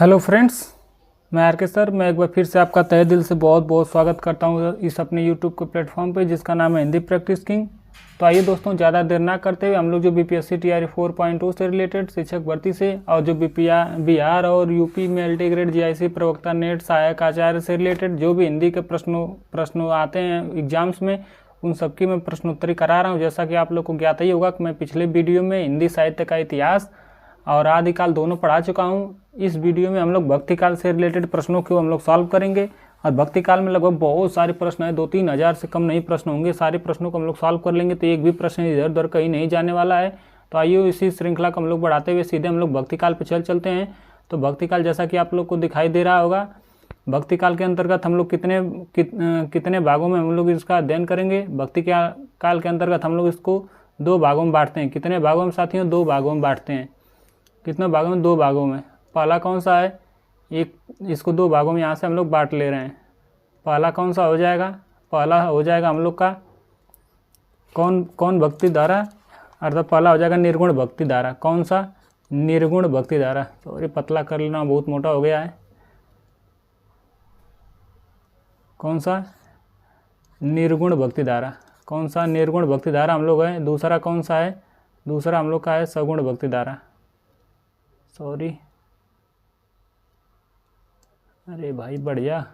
Hello friends, मैं are के sir. मैं एक बार फिर से आपका तहे दिल से बहुत बहुत स्वागत करता हूं इस अपने यूट्यूब के प्लेटफॉर्म पे जिसका नाम है हिंदी प्रैक्टिस किंग। तो आइए दोस्तों, ज़्यादा देर ना करते हुए हम लोग जो बीपीएससी टीआरई 4.2 से रिलेटेड शिक्षक भर्ती से और जो बिहार और यूपी में एलटी जीआईसी प्रवक्ता नेट सहायक आचार्य से रिलेटेड जो भी हिंदी के प्रश्नों आते हैं एग्जाम्स में, उन सबकी मैं प्रश्नोत्तरी करा रहा हूँ। जैसा कि आप लोग को ज्ञात ही होगा कि मैं पिछले वीडियो में हिंदी साहित्य का इतिहास और आदिकाल दोनों पढ़ा चुका हूँ। इस वीडियो में हम लोग भक्ति काल से रिलेटेड प्रश्नों को हम लोग सॉल्व करेंगे। और भक्ति काल में लगभग बहुत सारे प्रश्न हैं, 2-3 हज़ार से कम नहीं प्रश्न होंगे। सारे प्रश्नों को हम लोग सॉल्व कर लेंगे, तो एक भी प्रश्न इधर उधर कहीं नहीं जाने वाला है। तो आइए इसी श्रृंखला को हम लोग बढ़ाते हुए सीधे हम लोग भक्ति काल पर चलते हैं। तो भक्ति काल जैसा कि आप लोग को दिखाई दे रहा होगा, भक्ति काल के अंतर्गत हम लोग कितने भागों में हम लोग इसका अध्ययन करेंगे। भक्ति काल के अंतर्गत हम लोग इसको 2 भागों में बांटते हैं। कितने भागों में साथियों? 2 भागों में बांटते हैं। कितने भागों में? 2 भागों में। पहला कौन सा है? इसको 2 भागों में यहाँ से हम लोग बांट ले रहे हैं। पहला कौन सा हो जाएगा? पहला हो जाएगा हम लोग का कौन भक्ति धारा, अर्थात पहला हो जाएगा निर्गुण भक्ति धारा। कौन सा? निर्गुण भक्ति धारा। सॉरी, पतला कर लेना, बहुत मोटा हो गया है। कौन सा? निर्गुण भक्ति धारा। कौन सा? निर्गुण भक्ति धारा हम लोग है। दूसरा कौन सा है? दूसरा हम लोग का है सगुण भक्ति धारा। सॉरी, अरे भाई बढ़िया।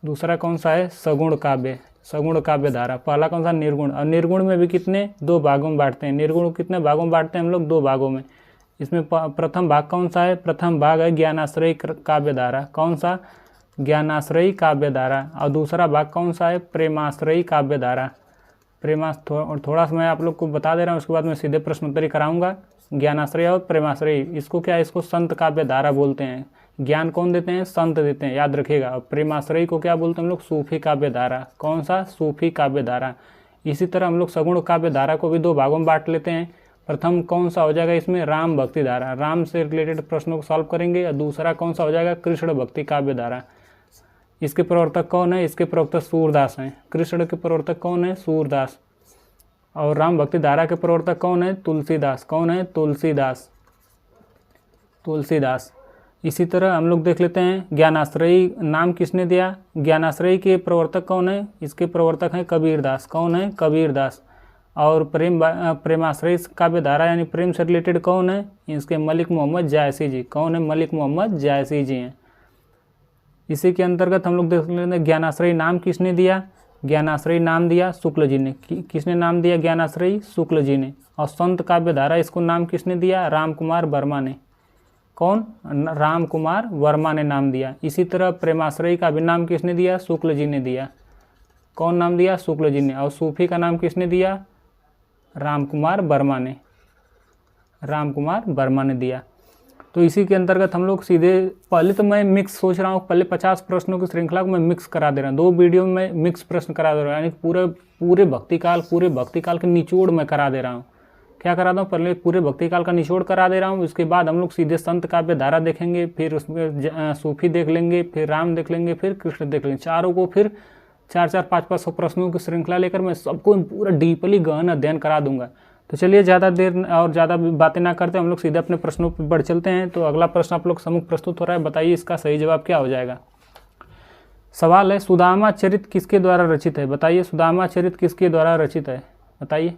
दूसरा कौन सा है? सगुण काव्य धारा। पहला कौन सा? निर्गुण। और निर्गुण में भी कितने? 2 भागों में बांटते हैं। निर्गुण को कितने भागों में बांटते हैं हम लोग? 2 भागों में। इसमें प्रथम भाग कौन सा है? प्रथम भाग है ज्ञानाश्रयी काव्य धारा। कौन सा? ज्ञानाश्रयी काव्य धारा। और दूसरा भाग कौन सा है? प्रेमाश्रयी काव्य धारा। और थोड़ा सा मैं आप लोग को बता दे रहा हूँ, उसके बाद मैं सीधे प्रश्नोत्तरी कराऊंगा। ज्ञानाश्रय और प्रेमाश्रय, इसको क्या? इसको संत काव्य धारा बोलते हैं। ज्ञान कौन देते हैं? संत देते हैं, याद रखिएगा। और प्रेमाश्रय को क्या बोलते हैं हम लोग? सूफी काव्य धारा। कौन सा? सूफी काव्य धारा। इसी तरह हम लोग सगुण काव्य धारा को भी 2 भागों में बांट लेते हैं। प्रथम कौन सा हो जाएगा इसमें? राम भक्ति धारा। राम से रिलेटेड प्रश्नों को सॉल्व करेंगे। और दूसरा कौन सा हो जाएगा? कृष्ण भक्ति काव्य धारा। इसके प्रवर्तक कौन है? इसके प्रवर्तक सूरदास हैं। कृष्ण के प्रवर्तक कौन है? सूरदास। और राम भक्ति धारा के प्रवर्तक कौन है? तुलसीदास। कौन है? तुलसीदास। इसी तरह हम लोग देख लेते हैं ज्ञानाश्रयी नाम किसने दिया? ज्ञानाश्रयी के प्रवर्तक कौन है? इसके प्रवर्तक हैं कबीरदास। कौन है? कबीरदास। और प्रेमाश्रयी काव्य धारा यानी प्रेम से रिलेटेड कौन है? इसके मलिक मोहम्मद जायसी जी। कौन है? मलिक मोहम्मद जायसी जी हैं। इसी के अंतर्गत हम लोग देख लेते हैं ज्ञानाश्रयी नाम किसने दिया? ज्ञानाश्रयी नाम दिया शुक्ल जी ने। किसने नाम दिया ज्ञानाश्रयी? शुक्ल जी ने। और संत काव्य धारा इसको नाम किसने दिया? रामकुमार वर्मा ने। कौन? रामकुमार वर्मा ने नाम दिया। इसी तरह प्रेमाश्रयी का भी नाम किसने दिया? शुक्ल जी ने दिया। कौन नाम दिया? शुक्ल जी ने। और सूफी का नाम किसने दिया? रामकुमार वर्मा ने दिया। तो इसी के अंतर्गत हम लोग सीधे, पहले तो मैं मिक्स सोच रहा हूँ, पहले 50 प्रश्नों की श्रृंखला को मैं मिक्स करा दे रहा हूँ। 2 वीडियो में मिक्स प्रश्न करा दे रहा हूँ, यानी पूरे भक्ति काल के निचोड़ में करा दे रहा हूँ। क्या करा दूँ? पहले पूरे भक्ति काल का निचोड़ करा दे रहा हूँ। उसके बाद हम लोग सीधे संत काव्य धारा देखेंगे, फिर उसमें सूफी देख लेंगे, फिर राम देख लेंगे, फिर कृष्ण देख लेंगे। चारों को फिर 4-4, 5-5 प्रश्नों की श्रृंखला लेकर मैं सबको पूरा डीपली गहन अध्ययन करा दूंगा। तो चलिए ज़्यादा देर और ज़्यादा बातें ना करते हम लोग सीधे अपने प्रश्नों पर बढ़ चलते हैं। तो अगला प्रश्न आप लोग सम्मुख प्रस्तुत हो रहा है, बताइए इसका सही जवाब क्या हो जाएगा। सवाल है, सुदामा चरित किसके द्वारा रचित है? बताइए, सुदामा चरित किसके द्वारा रचित है? बताइए,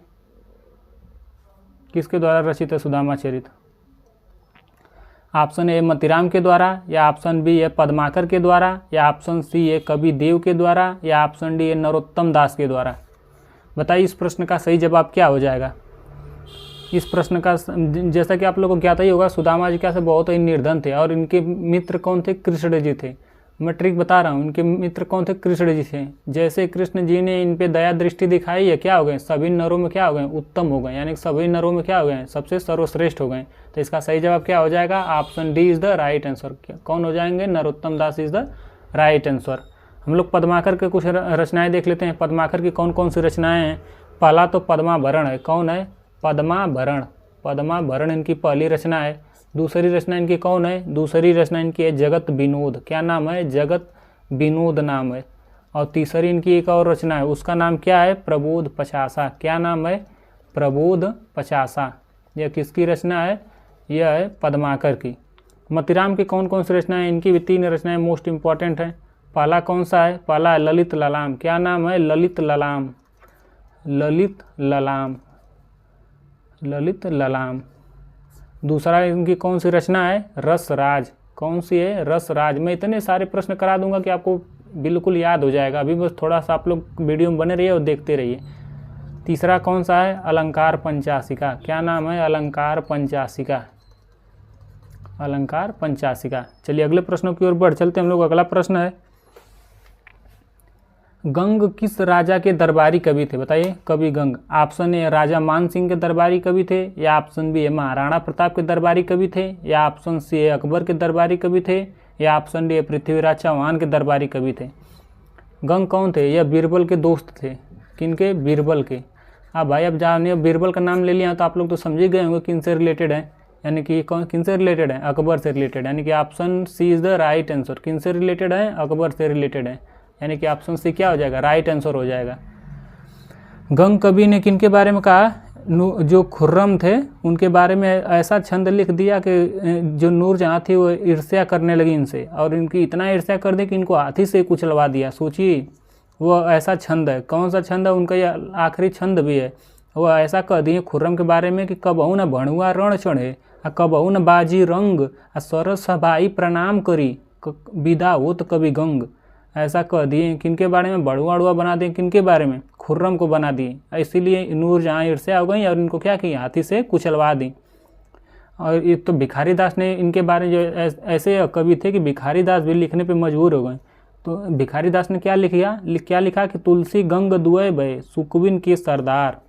किसके द्वारा रचित है सुदामा चरित? ऑप्शन ए मतीराम के द्वारा, या ऑप्शन बी है पद्माकर के द्वारा, या ऑप्शन सी है कवि देव के द्वारा, या ऑप्शन डी है नरोत्तम दास के द्वारा। बताइए इस प्रश्न का सही जवाब क्या हो जाएगा। इस प्रश्न का, जैसा कि आप लोगों को ज्ञात ही होगा, सुदामा जी क्या से बहुत ही निर्धन थे और इनके मित्र कौन थे? कृष्ण जी थे। मैं ट्रिक बता रहा हूँ, इनके मित्र कौन थे? कृष्ण जी थे। जैसे कृष्ण जी ने इन पे दया दृष्टि दिखाई है, क्या हो गए? सभी नरों में क्या हो गए? उत्तम हो गए, यानी सभी नरों में क्या हो गए? सबसे सर्वश्रेष्ठ हो गए। तो इसका सही जवाब क्या हो जाएगा? Option D is the right answer. कौन हो जाएंगे? नरोत्तम दास इज द राइट आंसर। हम लोग पद्माकर के कुछ रचनाएं देख लेते हैं। पद्माकर की कौन कौन सी रचनाएं हैं? पहला तो पद्माभरण है। कौन है? पद्माभरण इनकी पहली रचना है। दूसरी रचना इनकी कौन है? दूसरी रचना इनकी है जगत विनोद। क्या नाम है? जगत विनोद नाम है। और तीसरी इनकी एक और रचना है, उसका नाम क्या है? प्रबोध पचासा। क्या नाम है? प्रबोध पचासा। यह किसकी रचना है? यह है पद्माकर की। मतीराम की कौन कौन सी रचनाएं, इनकी भी 3 रचनाएं मोस्ट इंपॉर्टेंट हैं। पहला कौन सा है, पहला है ललित ललाम। क्या नाम है, ललित ललाम, ललित ललाम, ललित ललाम। दूसरा इनकी कौन सी रचना है, रसराज। कौन सी है, रसराज। मैं इतने सारे प्रश्न करा दूंगा कि आपको बिल्कुल याद हो जाएगा। अभी बस थोड़ा सा आप लोग वीडियो में बने रहिए और देखते रहिए। तीसरा कौन सा है, अलंकार पंचाशिका। क्या नाम है, अलंकार पंचाशिका, अलंकार पंचाशिका। चलिए अगले प्रश्नों की ओर बढ़ चलते हैं हम लोग। अगला प्रश्न है, गंग किस राजा के दरबारी कवि थे, बताइए। कवि गंग, ऑप्शन ए राजा मान सिंह के दरबारी कवि थे, या ऑप्शन बी है महाराणा प्रताप के दरबारी कवि थे, या ऑप्शन सी है अकबर के दरबारी कवि थे, या ऑप्शन डी है पृथ्वीराज चौहान के दरबारी कवि थे। गंग कौन थे, यह बीरबल के दोस्त थे। किनके, बीरबल के। अब भाई अब जानिए, बीरबल का नाम ले लिया तो आप लोग तो समझ ही गए होंगे किन से रिलेटेड है, यानी कि कौन किन से रिलेटेड है, अकबर से रिलेटेड, यानी कि option C is the right answer. किन से रिलेटेड है, अकबर से रिलेटेड है, यानी कि ऑप्शन सी क्या हो जाएगा, राइट आंसर हो जाएगा। गंग कवि ने किनके बारे में कहा, जो खुर्रम थे उनके बारे में ऐसा छंद लिख दिया कि जो नूरजहाँ थी वो ईर्ष्या करने लगी इनसे, और इनकी इतना ईर्ष्या कर दी कि इनको हाथी से कुचलवा दिया। सोचिए वो ऐसा छंद है। कौन सा छंद है, उनका यह आखिरी छंद भी है। वो ऐसा कह दिए खुर्रम के बारे में कि कबहू न भणुआ रण चढ़े, आ कबहू न बाजी रंग, आ सरस सभाई प्रणाम करी, विदा होत कवि गंग। ऐसा कह दिए। किनके बारे में, बड़ुआ अड़ुआ बना दिए। किनके बारे में, खुर्रम को बना दिए। इसीलिए नूरजहाँ ईर्ष्या हो गई और इनको क्या किया, हाथी से कुचलवा दी। और ये तो भिखारी दास ने इनके बारे में, जो ऐसे कवि थे कि भिखारी दास भी लिखने पे मजबूर हो गए। तो भिखारी दास ने क्या लिखा कि तुलसी गंग दुए भय, सुकविन के सरदार।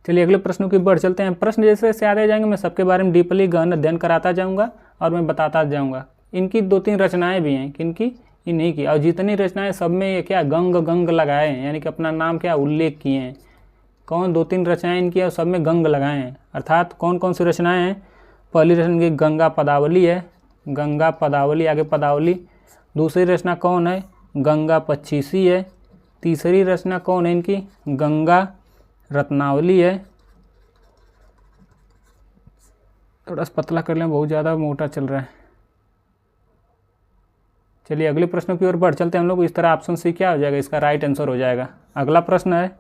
चलिए अगले प्रश्नों की बढ़ चलते हैं। प्रश्न जैसे जैसे आते जाएंगे मैं सबके बारे में डीपली गहन अध्ययन कराता जाऊँगा और मैं बताता जाऊँगा। इनकी 2-3 रचनाएँ भी हैं, किनकी, इन्हीं की। और जितनी रचनाएं सब में ये क्या गंग गंग लगाए हैं, यानी कि अपना नाम क्या उल्लेख किए हैं। कौन, 2-3 रचनाएं इनकी और सब में गंग लगाए हैं। अर्थात कौन कौन सी रचनाएं हैं, पहली रचना की गंगा पदावली है, गंगा पदावली, आगे पदावली। दूसरी रचना कौन है, गंगा पच्चीसी है। तीसरी रचना कौन है इनकी, गंगा रत्नावली है। थोड़ा सा पतला कर लें, बहुत ज़्यादा मोटा चल रहा है। चलिए अगले प्रश्न की ओर बढ़ चलते हैं हम लोग। इस तरह ऑप्शन सी क्या हो जाएगा, इसका राइट आंसर हो जाएगा। अगला प्रश्न है,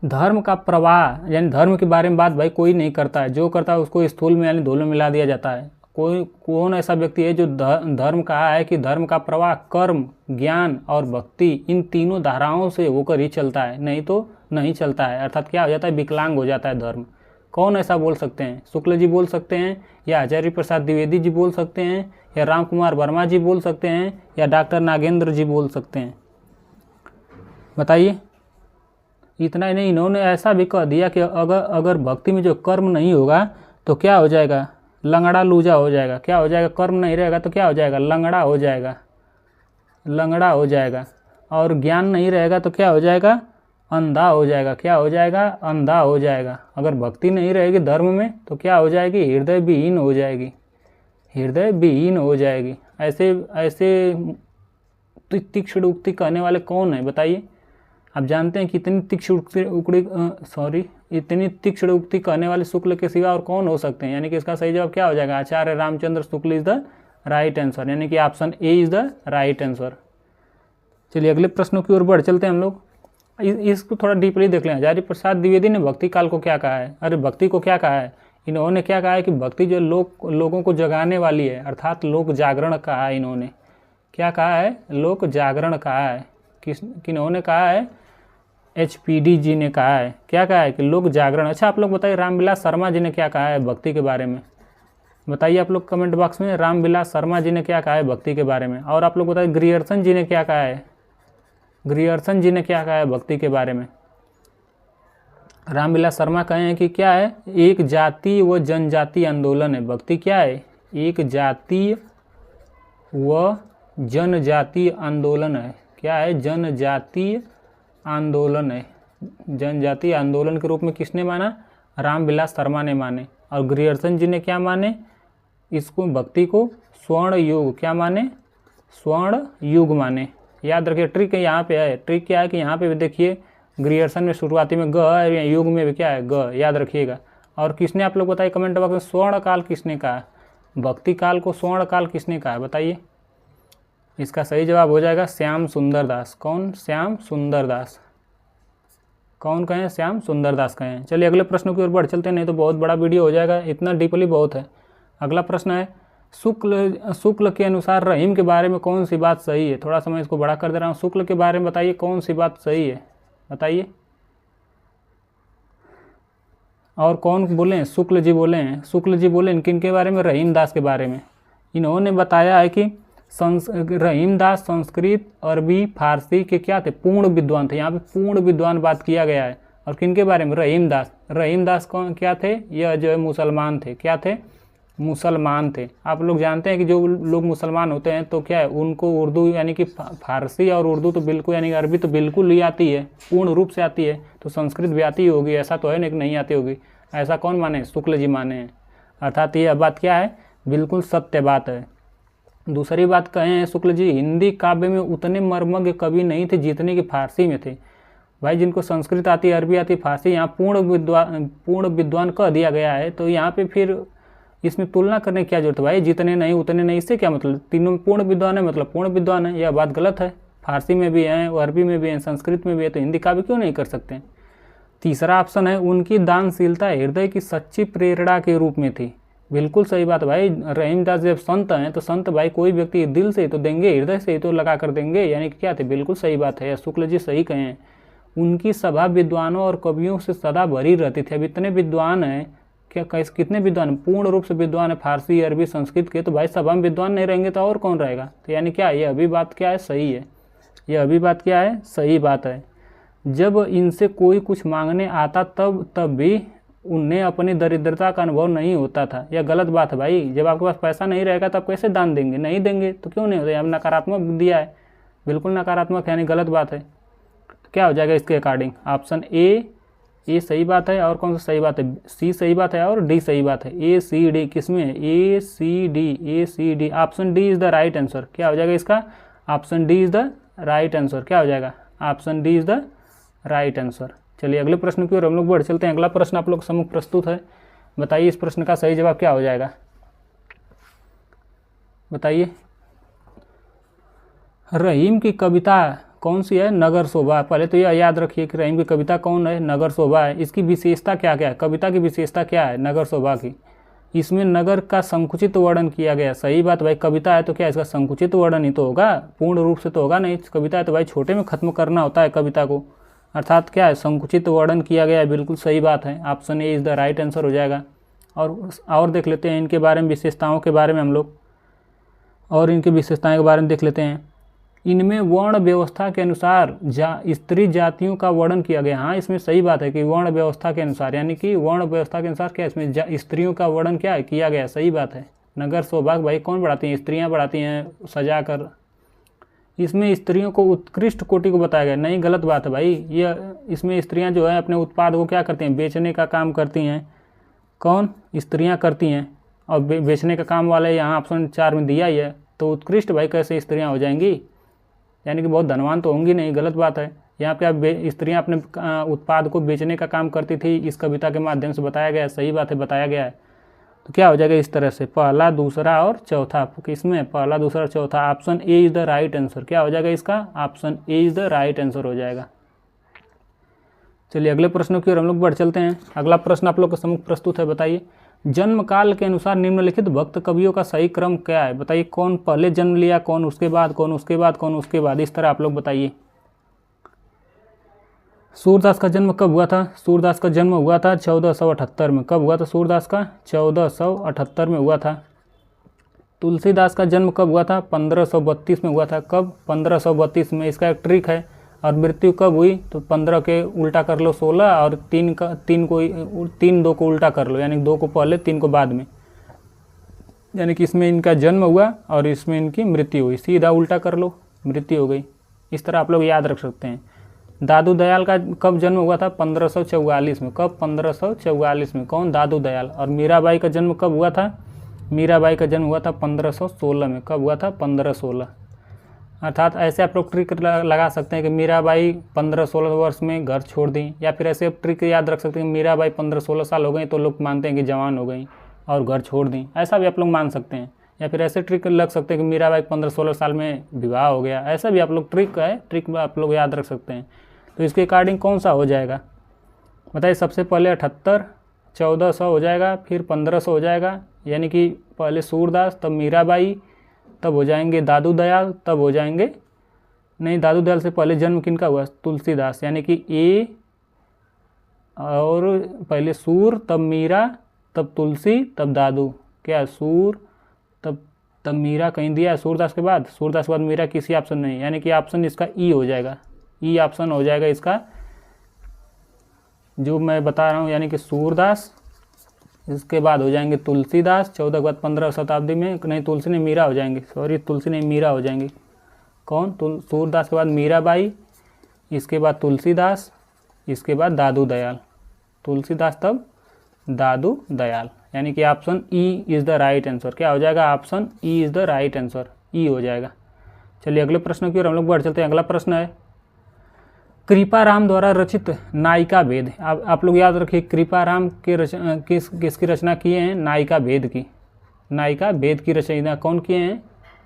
धर्म का प्रवाह, यानी धर्म के बारे में बात भाई कोई नहीं करता है। जो करता है उसको स्थूल में यानी धूल में मिला दिया जाता है। कौन ऐसा व्यक्ति है जो धर्म कहा है कि धर्म का प्रवाह कर्म, ज्ञान और भक्ति, इन तीनों धाराओं से होकर ही चलता है, नहीं तो नहीं चलता है। अर्थात क्या हो जाता है, विकलांग हो जाता है धर्म। कौन ऐसा बोल सकते हैं, शुक्ल जी बोल सकते हैं, या आचार्य प्रसाद द्विवेदी जी बोल सकते हैं, या राम कुमार वर्मा जी बोल सकते हैं, या डॉक्टर नागेंद्र जी बोल सकते हैं, बताइए। इतना ही नहीं, इन्होंने ऐसा भी कह दिया कि अगर भक्ति में जो कर्म नहीं होगा तो क्या हो जाएगा, लंगड़ा लूजा हो जाएगा। क्या हो जाएगा, कर्म नहीं रहेगा तो क्या हो जाएगा, लंगड़ा हो जाएगा, लंगड़ा हो जाएगा। और ज्ञान नहीं रहेगा तो क्या हो जाएगा, अंधा हो जाएगा। क्या हो जाएगा, अंधा हो जाएगा। अगर भक्ति नहीं रहेगी धर्म में तो क्या हो जाएगी, हृदय विहीन हो जाएगी, हृदय विहीन हो जाएगी। ऐसे तीक्ष्ण उक्ति कहने वाले कौन है, बताइए। आप जानते हैं कि इतनी तीक्ष्ण उक्ति कहने वाले शुक्ल के सिवा और कौन हो सकते हैं, यानी कि इसका सही जवाब क्या हो जाएगा, आचार्य Ramchandra Shukla is the right answer, यानी कि option A is the right answer. चलिए अगले प्रश्नों की ओर बढ़ चलते हैं हम लोग। इसको थोड़ा डीपली देख लें। आचार्य प्रसाद द्विवेदी ने भक्ति काल को क्या कहा है, अरे भक्ति को क्या कहा है, इन्होंने क्या कहा है कि भक्ति जो लोगों को जगाने वाली है, अर्थात लोक जागरण कहा है। इन्होंने क्या कहा है, लोक जागरण कहा है। किन्होंने कहा है, HPD जी ने कहा है। क्या कहा है कि लोक जागरण। अच्छा आप लोग बताइए रामविलास शर्मा जी ने क्या कहा है भक्ति के बारे में, बताइए आप लोग कमेंट बॉक्स में। रामविलास शर्मा जी ने क्या कहा है भक्ति के बारे में। और आप लोग बताइए ग्रियर्सन जी ने क्या कहा है, ग्रियर्सन जी ने क्या कहा है भक्ति के बारे में। रामविलास शर्मा कहे हैं कि क्या है, एक जाति व जनजाति आंदोलन है। भक्ति क्या है, एक जातीय व जनजाति आंदोलन है। क्या है, जनजातीय आंदोलन है। जनजातीय आंदोलन के रूप में किसने माना, रामविलास शर्मा ने माने। और ग्रियर्सन जी ने क्या माने, इसको भक्ति को स्वर्ण युग, क्या माने, स्वर्ण युग माने। याद रखिए ट्रिक यहाँ पे है। ट्रिक क्या है कि यहाँ पे भी देखिए ग्रियर्सन में शुरुआती में ग है, युग में भी क्या है ग, याद रखिएगा। और किसने, आप लोग बताइए कमेंट बॉक्स में, स्वर्ण काल किसने कहा? भक्ति काल को स्वर्ण काल किसने कहा, बताइए। इसका सही जवाब हो जाएगा श्याम सुंदर दास। कौन? श्याम सुंदर दास। कौन कहें? श्याम सुंदर दास कहें। चलिए अगले प्रश्न की ओर बढ़ चलते हैं, नहीं तो बहुत बड़ा वीडियो हो जाएगा, इतना डीपली बहुत है। अगला प्रश्न है, शुक्ल के अनुसार रहीम के बारे में कौन सी बात सही है? थोड़ा सा मैं इसको बड़ा कर दे रहा हूँ। शुक्ल के बारे में बताइए कौन सी बात सही है, बताइए। और कौन बोले हैं? शुक्ल जी बोले हैं। शुक्ल जी बोले किन के बारे में? रहीम दास के बारे में। इन्होंने बताया है कि रहीम दास संस्कृत, अरबी, फारसी के क्या थे? पूर्ण विद्वान थे। यहाँ पे पूर्ण विद्वान बात किया गया है। और किन के बारे में? रहीम दास। रहीम दास कौन क्या थे? यह जो है मुसलमान थे। क्या थे? मुसलमान थे। आप लोग जानते हैं कि जो लोग मुसलमान होते हैं तो क्या है, उनको उर्दू यानी कि फारसी और उर्दू तो बिल्कुल, यानी अरबी तो बिल्कुल ही आती है, पूर्ण रूप से आती है। तो संस्कृत भी आती होगी, ऐसा तो है नहीं कि नहीं आती होगी। ऐसा कौन माने? शुक्ल जी माने हैं। अर्थात ये बात क्या है? बिल्कुल सत्य बात है। दूसरी बात कहें शुक्ल जी, हिंदी काव्य में उतने मर्मज्ञ कवि नहीं थे जितने कि फारसी में थे। भाई जिनको संस्कृत आती, अरबी आती, फारसी, यहाँ पूर्ण विद्वान कह दिया गया है। तो यहाँ पे फिर इसमें तुलना करने की क्या जरूरत है भाई? जितने नहीं उतने नहीं, इससे क्या मतलब? तीनों में पूर्ण विद्वान है मतलब पूर्ण विद्वान है, यह बात गलत है। फारसी में भी हैं, अरबी में भी हैं, संस्कृत में भी है, तो हिंदी काव्य क्यों नहीं कर सकते? तीसरा ऑप्शन है, उनकी दानशीलता हृदय की सच्ची प्रेरणा के रूप में थी। बिल्कुल सही बात भाई। रहीम दास जब संत हैं तो संत भाई कोई व्यक्ति दिल से तो देंगे, हृदय से ही तो लगा कर देंगे, यानी कि क्या थे? बिल्कुल सही बात है, शुक्ल जी सही कहे हैं। उनकी सभा विद्वानों और कवियों से सदा भरी रहती थी। अब इतने विद्वान हैं, क्या कितने विद्वान? पूर्ण रूप से विद्वान है, फारसी, अरबी, संस्कृत के। तो भाई सभा में विद्वान नहीं रहेंगे तो और कौन रहेगा? तो यानी क्या ये अभी बात क्या है? सही है। यह अभी बात क्या है? सही बात है। जब इनसे कोई कुछ मांगने आता तब भी उन्हें अपनी दरिद्रता का अनुभव नहीं होता था। यह गलत बात है भाई। जब आपके पास पैसा नहीं रहेगा तो आप कैसे दान देंगे? नहीं देंगे तो क्यों नहीं होता? अब नकारात्मक दिया है, बिल्कुल नकारात्मक, यानी गलत बात है। तो क्या हो जाएगा इसके अकॉर्डिंग? ऑप्शन ए सही बात है। और कौन सा सही बात है? सी सही बात है और डी सही बात है। ए सी डी किसमें है? A C D. Option D is the right answer. क्या हो जाएगा इसका? Option D is the right answer. क्या हो जाएगा? Option D is the right answer. चलिए अगले प्रश्न की ओर हम लोग बढ़ चलते हैं। अगला प्रश्न आप लोग के सम्मुख प्रस्तुत है। बताइए इस प्रश्न का सही जवाब क्या हो जाएगा, बताइए। रहीम की कविता कौन सी है? नगर शोभा। पहले तो यह याद रखिए कि रहीम की कविता कौन है? नगर शोभा है। इसकी विशेषता क्या क्या है? कविता की विशेषता क्या है नगर शोभा की? इसमें नगर का संकुचित वर्णन किया गया। सही बात भाई, कविता है तो क्या इसका संकुचित वर्णन ही तो होगा, पूर्ण रूप से तो होगा नहीं। कविता है तो भाई छोटे में खत्म करना होता है कविता को, अर्थात क्या है? संकुचित वर्णन किया गया है। बिल्कुल सही बात है, option A is the right answer हो जाएगा। और देख लेते हैं इनके बारे में, विशेषताओं के बारे में हम लोग, और इनकी विशेषताओं के बारे में देख लेते हैं। इनमें वर्ण व्यवस्था के अनुसार स्त्री जातियों का वर्णन किया गया। हाँ, इसमें सही बात है कि वर्ण व्यवस्था के अनुसार, यानी कि वर्ण व्यवस्था के अनुसार क्या इसमें स्त्रियों का वर्णन क्या है किया गया। सही बात है। नगर शोभा भाई कौन बढ़ाती हैं? स्त्रियाँ बढ़ाती हैं सजा कर। इसमें स्त्रियों को उत्कृष्ट कोटि को बताया गया। नहीं, गलत बात है भाई। यह इसमें स्त्रियां जो है अपने उत्पाद को क्या करती हैं? बेचने का काम करती हैं। कौन? स्त्रियां करती हैं। और बेचने का काम वाले यहाँ ऑप्शन 4 में दिया ही है। तो उत्कृष्ट भाई कैसे स्त्रियां हो जाएंगी? यानी कि बहुत धनवान तो होंगी नहीं, गलत बात है। यहाँ पे आप स्त्रियाँ अपने उत्पाद को बेचने का काम करती थी, इस कविता के माध्यम से बताया गया है। सही बात है, बताया गया है। तो क्या हो जाएगा इस तरह से? पहला, दूसरा और चौथा। किसमें? पहला, दूसरा और चौथा। Option A is the right answer. क्या हो जाएगा इसका? Option A is the right answer हो जाएगा। चलिए अगले प्रश्नों की ओर हम लोग बढ़ चलते हैं। अगला प्रश्न आप लोग के सम्मुख प्रस्तुत है। बताइए जन्म काल के अनुसार निम्नलिखित भक्त कवियों का सही क्रम क्या है? बताइए कौन पहले जन्म लिया, कौन उसके बाद, कौन उसके बाद, कौन उसके बाद, इस तरह आप लोग बताइए। सूरदास का जन्म कब हुआ था? सूरदास का जन्म हुआ था 1478 में। कब हुआ था सूरदास का? 1478 में हुआ था। तुलसीदास का जन्म कब हुआ था? 1532 में हुआ था। कब? 1532 में। इसका एक ट्रिक है। और मृत्यु कब हुई? तो 15 के उल्टा कर लो 16 और 3 2 को उल्टा कर लो, यानी 2 को पहले 3 को बाद में, यानी कि इसमें इनका जन्म हुआ और इसमें इनकी मृत्यु हुई। सीधा उल्टा कर लो, मृत्यु हो गई। इस तरह आप लोग याद रख सकते हैं। दादू दयाल का कब जन्म हुआ था? 1544 में। कब? 1544 में। कौन? दादू दयाल। और मीराबाई का जन्म कब हुआ था? मीराबाई का जन्म हुआ था 1516 में। कब हुआ था? 1516। अर्थात ऐसे आप लोग ट्रिक लगा सकते हैं कि मीराबाई 15-16 वर्ष में घर छोड़ दी, या फिर ऐसे ट्रिक याद रख सकते हैं कि मीराबाई 15-16 साल हो गई तो लोग मानते हैं कि जवान हो गई और घर छोड़ दी, ऐसा भी आप लोग मान सकते हैं। या फिर ऐसे ट्रिक लग सकते हैं कि मीराबाई 15-16 साल में विवाह हो गया, ऐसा भी आप लोग ट्रिक आप लोग याद रख सकते हैं। तो इसके अकॉर्डिंग कौन सा हो जाएगा बताइए। सबसे पहले 78, 1400 हो जाएगा, फिर 1500 हो जाएगा, यानी कि पहले सूरदास, तब मीराबाई, तब हो जाएंगे दादू दयाल, तब हो जाएंगे, नहीं दादू दयाल से पहले जन्म किनका हुआ, तुलसीदास, यानी कि ए और पहले सूर, तब मीरा, तब तुलसी, तब दादू, क्या सूर तब मीरा कहीं दिया है सूरदास के बाद, सूरदास के बाद मीरा, किसी ऑप्शन नहीं, यानी कि ऑप्शन इसका ई हो जाएगा, ई ऑप्शन हो जाएगा इसका जो मैं बता रहा हूँ, यानी कि सूरदास, इसके बाद हो जाएंगे तुलसीदास, 14 के बाद 15 शताब्दी में, नहीं तुलसी नहीं मीरा हो जाएंगे, सॉरी तुलसी नहीं मीरा हो जाएंगी। कौन, सूरदास के बाद मीराबाई, इसके बाद तुलसीदास, इसके बाद दादू दयाल, तुलसीदास तब दादू दयाल, यानी कि option E is the right answer. क्या हो जाएगा, option E is the right answer, E हो जाएगा। चलिए अगले प्रश्न की ओर हम लोग बढ़ चलते हैं। अगला प्रश्न है कृपाराम द्वारा रचित नायिका भेद। आप लोग याद रखिए कृपाराम के किसकी रचना किए हैं, नायिका भेद की, नायिका भेद की रचना कौन किए हैं,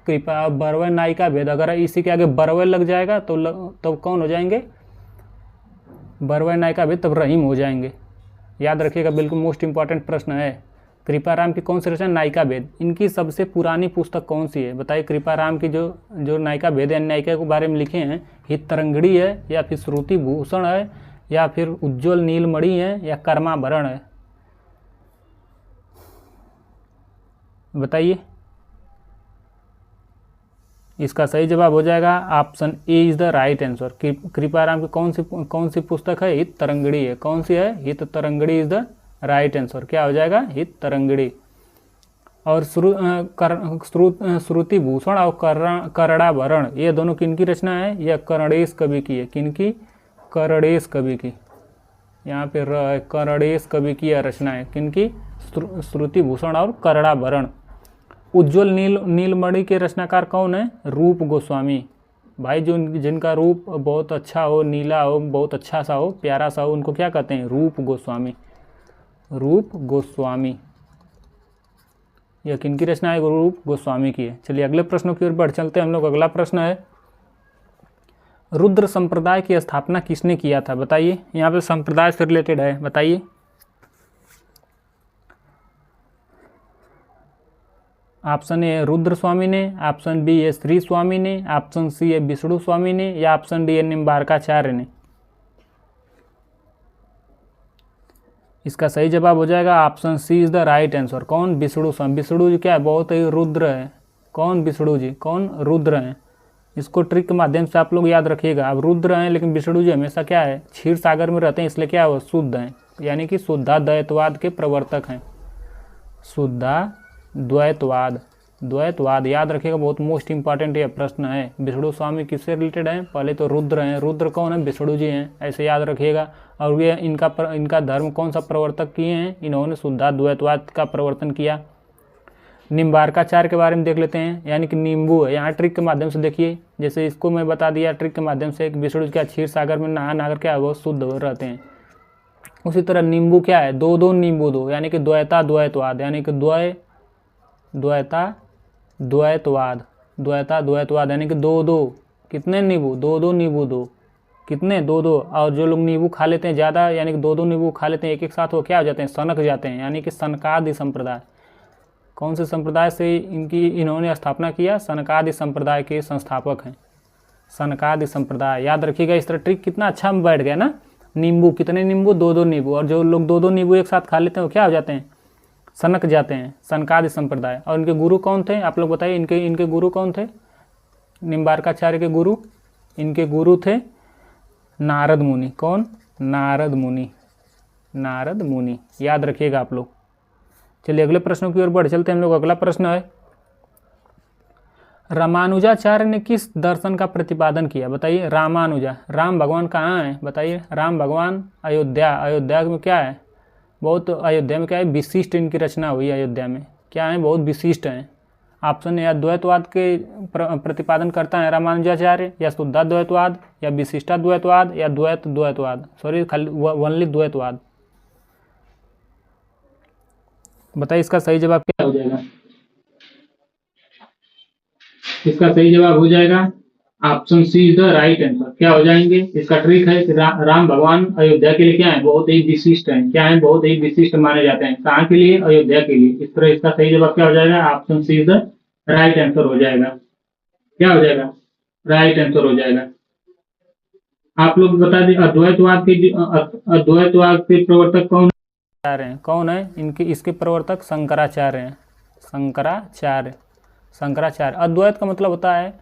कृपा। बरवे नायिका भेद, अगर इसी के आगे बरवे लग जाएगा तो तब कौन हो जाएंगे, बरवे नायिका भेद, तब रहीम हो जाएंगे। याद रखिएगा, बिल्कुल मोस्ट इंपॉर्टेंट प्रश्न है। कृपाराम की कौन सी रचना, नायिका भेद। इनकी सबसे पुरानी पुस्तक कौन सी है बताइए। कृपाराम की जो नायिका भेद है, नायिका के बारे में लिखे हैं, हितरंगड़ी है, या फिर श्रुति भूषण है, या फिर उज्ज्वल नीलमणि है, या कर्माभरण है, बताइए। इसका सही जवाब हो जाएगा option A is the right answer. Kriparam की कौन सी पुस्तक है, हित तरंगड़ी है। कौन सी है, हित तरंगड़ी इज़ द राइट आंसर। क्या हो जाएगा, हित तरंगड़ी। और श्रुति भूषण और करड़ाभरण, ये दोनों किनकी रचना है, यह करणेश कवि की है। किनकी, करणेश कवि की, यहाँ पे करणेश कवि की यह रचना है। किनकी, श्रुति भूषण और करड़ाभरण। उज्ज्वल नीलमणि के रचनाकार कौन है, रूप गोस्वामी। भाई जो जिनका रूप बहुत अच्छा हो, नीला हो, बहुत अच्छा सा हो, प्यारा सा हो, उनको क्या कहते हैं, रूप गोस्वामी, रूप गोस्वामी। यह किनकी रचना है, रूप गोस्वामी की है। चलिए अगले प्रश्नों की ओर बढ़ चलते हैं हम लोग। अगला प्रश्न है रुद्र संप्रदाय की स्थापना किसने किया था बताइए। यहाँ पे संप्रदाय से रिलेटेड है, बताइए। ऑप्शन ए रुद्र स्वामी ने, ऑप्शन बी है श्री स्वामी ने, ऑप्शन सी है विष्णु स्वामी ने, या ऑप्शन डी है निम्बारकाचार्य ने। इसका सही जवाब हो जाएगा option C is the right answer. कौन, विष्णु स्वामी। विष्णु जी क्या है, बहुत ही रुद्र है। कौन, विष्णु जी, कौन, रुद्र हैं। इसको ट्रिक के माध्यम से आप लोग याद रखिएगा। अब रुद्र हैं लेकिन विष्णु जी हमेशा क्या है, क्षीर सागर में रहते हैं, इसलिए क्या है, शुद्ध हैं, यानी कि शुद्धाद्वैतवाद के प्रवर्तक हैं। शुद्धाद्वैतवाद, द्वैतवाद याद रखिएगा, बहुत मोस्ट इंपॉर्टेंट ये प्रश्न है। विष्णु स्वामी किससे रिलेटेड हैं, पहले तो रुद्र हैं। रुद्र कौन है, विष्णु जी हैं, ऐसे याद रखिएगा। और ये इनका धर्म कौन सा प्रवर्तक किए हैं, इन्होंने शुद्धाद्वैतवाद का प्रवर्तन किया। निम्बारकाचार्य के बारे में देख लेते हैं, यानी कि नींबू है। यहाँ ट्रिक के माध्यम से देखिए, जैसे इसको मैं बता दिया ट्रिक के माध्यम से, विष्णु जी क्या क्षीर सागर में नहा कर क्या है वो शुद्ध रहते हैं। उसी तरह नींबू क्या है, दो नींबू दो, यानी कि द्वैतवाद, यानी कि द्वैतवाद, यानी कि दो कितने नींबू, दो नींबू दो, कितने, दो। और जो लोग नींबू खा लेते हैं ज़्यादा, यानी कि दो नींबू खा लेते हैं एक साथ, वो क्या हो जाते हैं, सनक जाते हैं, यानी कि सनकादि संप्रदाय। कौन से संप्रदाय से इन्होंने स्थापना किया, सनकादि संप्रदाय के संस्थापक हैं, सनकादि संप्रदाय। याद रखिएगा, इस तरह ट्रिक कितना अच्छा बैठ गया ना। नींबू, कितने नींबू, दो नींबू। और जो लोग दो नींबू एक साथ खा लेते हैं वो क्या हो जाते हैं, सनक जाते हैं, सनकादि संप्रदाय। और इनके गुरु कौन थे, आप लोग बताइए, इनके गुरु कौन थे, निम्बारकाचार्य के गुरु, इनके गुरु थे नारद मुनि। कौन, नारद मुनि, याद रखिएगा आप लोग। चलिए अगले प्रश्नों की ओर बढ़ चलते हैं हम लोग। अगला प्रश्न है रामानुजाचार्य ने किस दर्शन का प्रतिपादन किया बताइए। रामानुजा, राम भगवान कहाँ हैं बताइए। राम भगवान अयोध्या में क्या है, बहुत अयोध्या में क्या है, विशिष्ट इनकी रचना हुई है। अयोध्या में क्या है, बहुत विशिष्ट हैं। ऑप्शन या द्वैतवाद के प्रतिपादन करता है रामानुजाचार्य, या शुद्धाद्वैतवाद, या विशिष्टाद्वैतवाद, या द्वैतवाद, सॉरी खाली ओनली द्वैतवाद। बताइए इसका सही जवाब क्या हो जाएगा। इसका सही जवाब हो जाएगा option C is the right answer. क्या हो जाएंगे, इसका ट्रिक है कि राम भगवान अयोध्या के लिए क्या है, बहुत ही विशिष्ट है। क्या है, बहुत ही विशिष्ट माने जाते हैं। कहाँ के लिए, अयोध्या के लिए। इस तरह इसका सही जवाब क्या हो जाएगा, option C is the right answer हो जाएगा। क्या हो जाएगा, राइट आंसर हो जाएगा। आप लोग बता दें अद्वैतवाद के प्रवर्तक कौन है, कौन है इनके, इसके प्रवर्तक शंकराचार्य हैं। शंकराचार्य। अद्वैत का मतलब होता है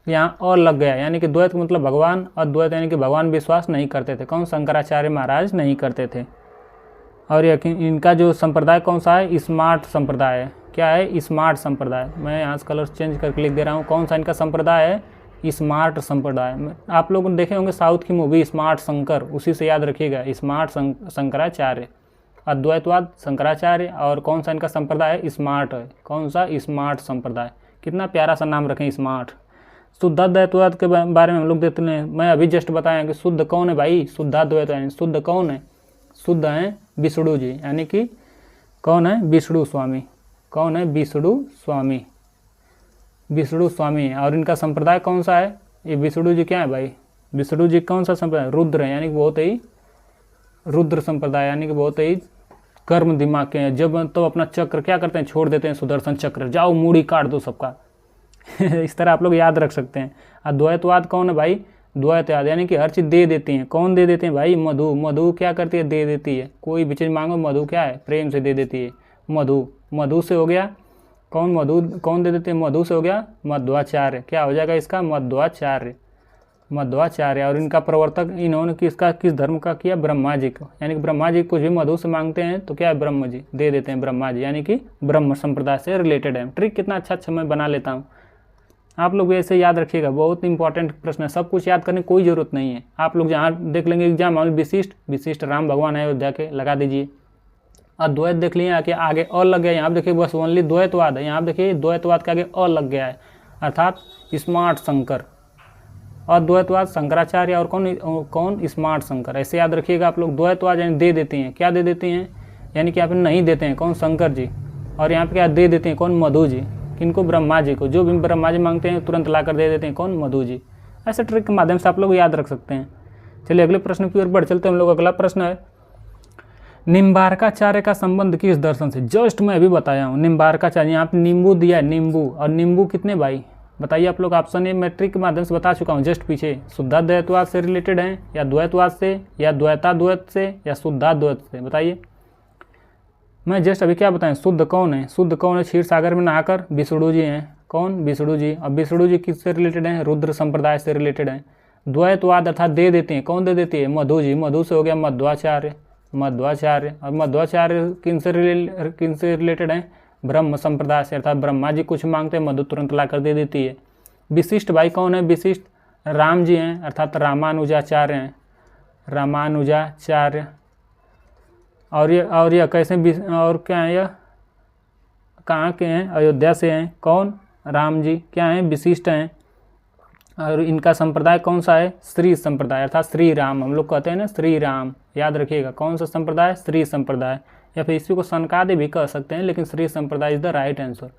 यहाँ और लग गया, यानी कि द्वैत का मतलब भगवान, अद्वैत यानी कि भगवान विश्वास नहीं करते थे। कौन, शंकराचार्य महाराज नहीं करते थे। और यकीन इनका जो संप्रदाय कौन सा है, स्मार्ट संप्रदाय है। क्या है, स्मार्ट संप्रदाय। मैं यहाँ से कलर चेंज करके लिख दे रहा हूँ। कौन सा इनका संप्रदाय है, स्मार्ट संप्रदाय। आप लोग देखे होंगे साउथ की मूवी स्मार्ट शंकर, उसी से याद रखिएगा, स्मार्ट शंकराचार्य। अद्वैतवाद शंकराचार्य, और कौन सा इनका संप्रदाय है, स्मार्ट है। कौन सा, स्मार्ट संप्रदाय। कितना प्यारा सा नाम रखें, स्मार्ट। शुद्धाद्वैतवाद के बारे में हम लोग देखते हैं। मैं अभी जस्ट बताया कि शुद्ध कौन है भाई, शुद्धाद्वैत यानी शुद्ध कौन है, शुद्ध हैं विष्णु जी, यानी कि कौन है, विष्णु स्वामी। कौन है, विष्णु स्वामी। और इनका संप्रदाय कौन सा है, ये विष्णु जी क्या है भाई, विष्णु जी कौन सा संप्रदाय, रुद्र है, यानी कि बहुत ही रुद्र संप्रदाय, यानी कि बहुत ही कर्म दिमाग के हैं। जब तो अपना चक्र क्या करते हैं, छोड़ देते हैं, सुदर्शन चक्र, जाओ मूड़ी काट दो सबका। इस तरह आप लोग याद रख सकते हैं। अद्वैतवाद कौन है भाई, द्वैतवाद यानी कि हर चीज़ दे देती हैं। कौन दे देते हैं भाई, मधु क्या करती है, दे देती है। कोई भी चीज़ मांगो, मधु क्या है, प्रेम से दे देती है। मधु से हो गया, कौन दे देते हैं, मधु से हो गया मध्वाचार्य। क्या हो जाएगा इसका, मध्वाचार्य। और इनका प्रवर्तक इन्होंने किस धर्म का किया, ब्रह्मा जी को। यानी कि ब्रह्मा जी कुछ भी मधु से मांगते हैं तो क्या है, ब्रह्म जी दे देते हैं, ब्रह्मा जी, यानी कि ब्रह्म संप्रदाय से रिलेटेड है। ट्रिक कितना अच्छा मैं बना लेता हूँ, आप लोग भी ऐसे याद रखिएगा। बहुत इंपॉर्टेंट प्रश्न है, सब कुछ याद करने की कोई ज़रूरत नहीं है। आप लोग जहाँ देख लेंगे एग्जाम में विशिष्ट राम भगवान है, अयोध्या के लगा दीजिए। अद्वैत देख लिए, आगे और लग गया। यहाँ देखिए बस ओनली द्वैतवाद है, यहाँ देखिए द्वैतवाद के आगे और लग गया है, अर्थात स्मार्ट शंकर। अद्वैतवाद शंकराचार्य, और कौन स्मार्ट शंकर। ऐसे याद रखिएगा आप लोग। द्वैतवाद यानी दे देती हैं, क्या दे देती हैं, यानी कि यहाँ पे नहीं देते हैं, कौन, शंकर जी। और यहाँ पे क्या दे देते हैं, कौन, मधु जी। किनको, ब्रह्मा जी को। जो भी ब्रह्मा जी मांगते हैं तुरंत ला कर दे देते हैं, कौन, मधु जी। ऐसे ट्रिक के माध्यम से आप लोग याद रख सकते हैं। चलिए अगले प्रश्न की ओर बढ़ चलते हैं हम लोग। अगला प्रश्न है, निम्बार्काचार्य का संबंध किस दर्शन से। जस्ट मैं अभी बताया हूँ, निम्बार्काचार्य। यहाँ पे नींबू दिया है, नींबू, और नींबू कितने भाई बताइए आप लोग। ऑप्शन ए मैं ट्रिक के माध्यम से बता चुका हूँ जस्ट पीछे। शुद्धाद्वैतवाद से रिलेटेड हैं, या द्वैतवाद से, या द्वैताद्वैत से, या शुद्धाद्वैत से, बताइए। मैं जस्ट अभी क्या बताएं, शुद्ध कौन है, क्षीर सागर में नहाकर विष्णु जी हैं। कौन, विष्णु जी। अब विष्णु जी किससे रिलेटेड हैं, रुद्र संप्रदाय से रिलेटेड हैं। द्वैतवाद अर्थात दे देते हैं, कौन दे देती है, मधु जी। मधु से हो गया मध्वाचार्य। और मध्वाचार्य किनसे रिलेटेड हैं, ब्रह्म संप्रदाय से, अर्थात ब्रह्मा जी कुछ मांगते हैं, मधु तुरंत ला कर दे देती है। विशिष्ट भाई कौन है, विशिष्ट राम जी हैं, अर्थात रामानुजाचार्य हैं, रामानुजाचार्य। और ये कैसे, और क्या है, यह कहाँ के हैं, अयोध्या से हैं, कौन, राम जी क्या हैं, विशिष्ट हैं। और इनका संप्रदाय कौन सा है, श्री संप्रदाय, अर्थात श्री राम। हम लोग कहते हैं ना श्री राम, याद रखिएगा। कौन सा संप्रदाय, श्री संप्रदाय, या फिर इसी को सनकादि भी कह सकते हैं, लेकिन श्री संप्रदाय is the right answer.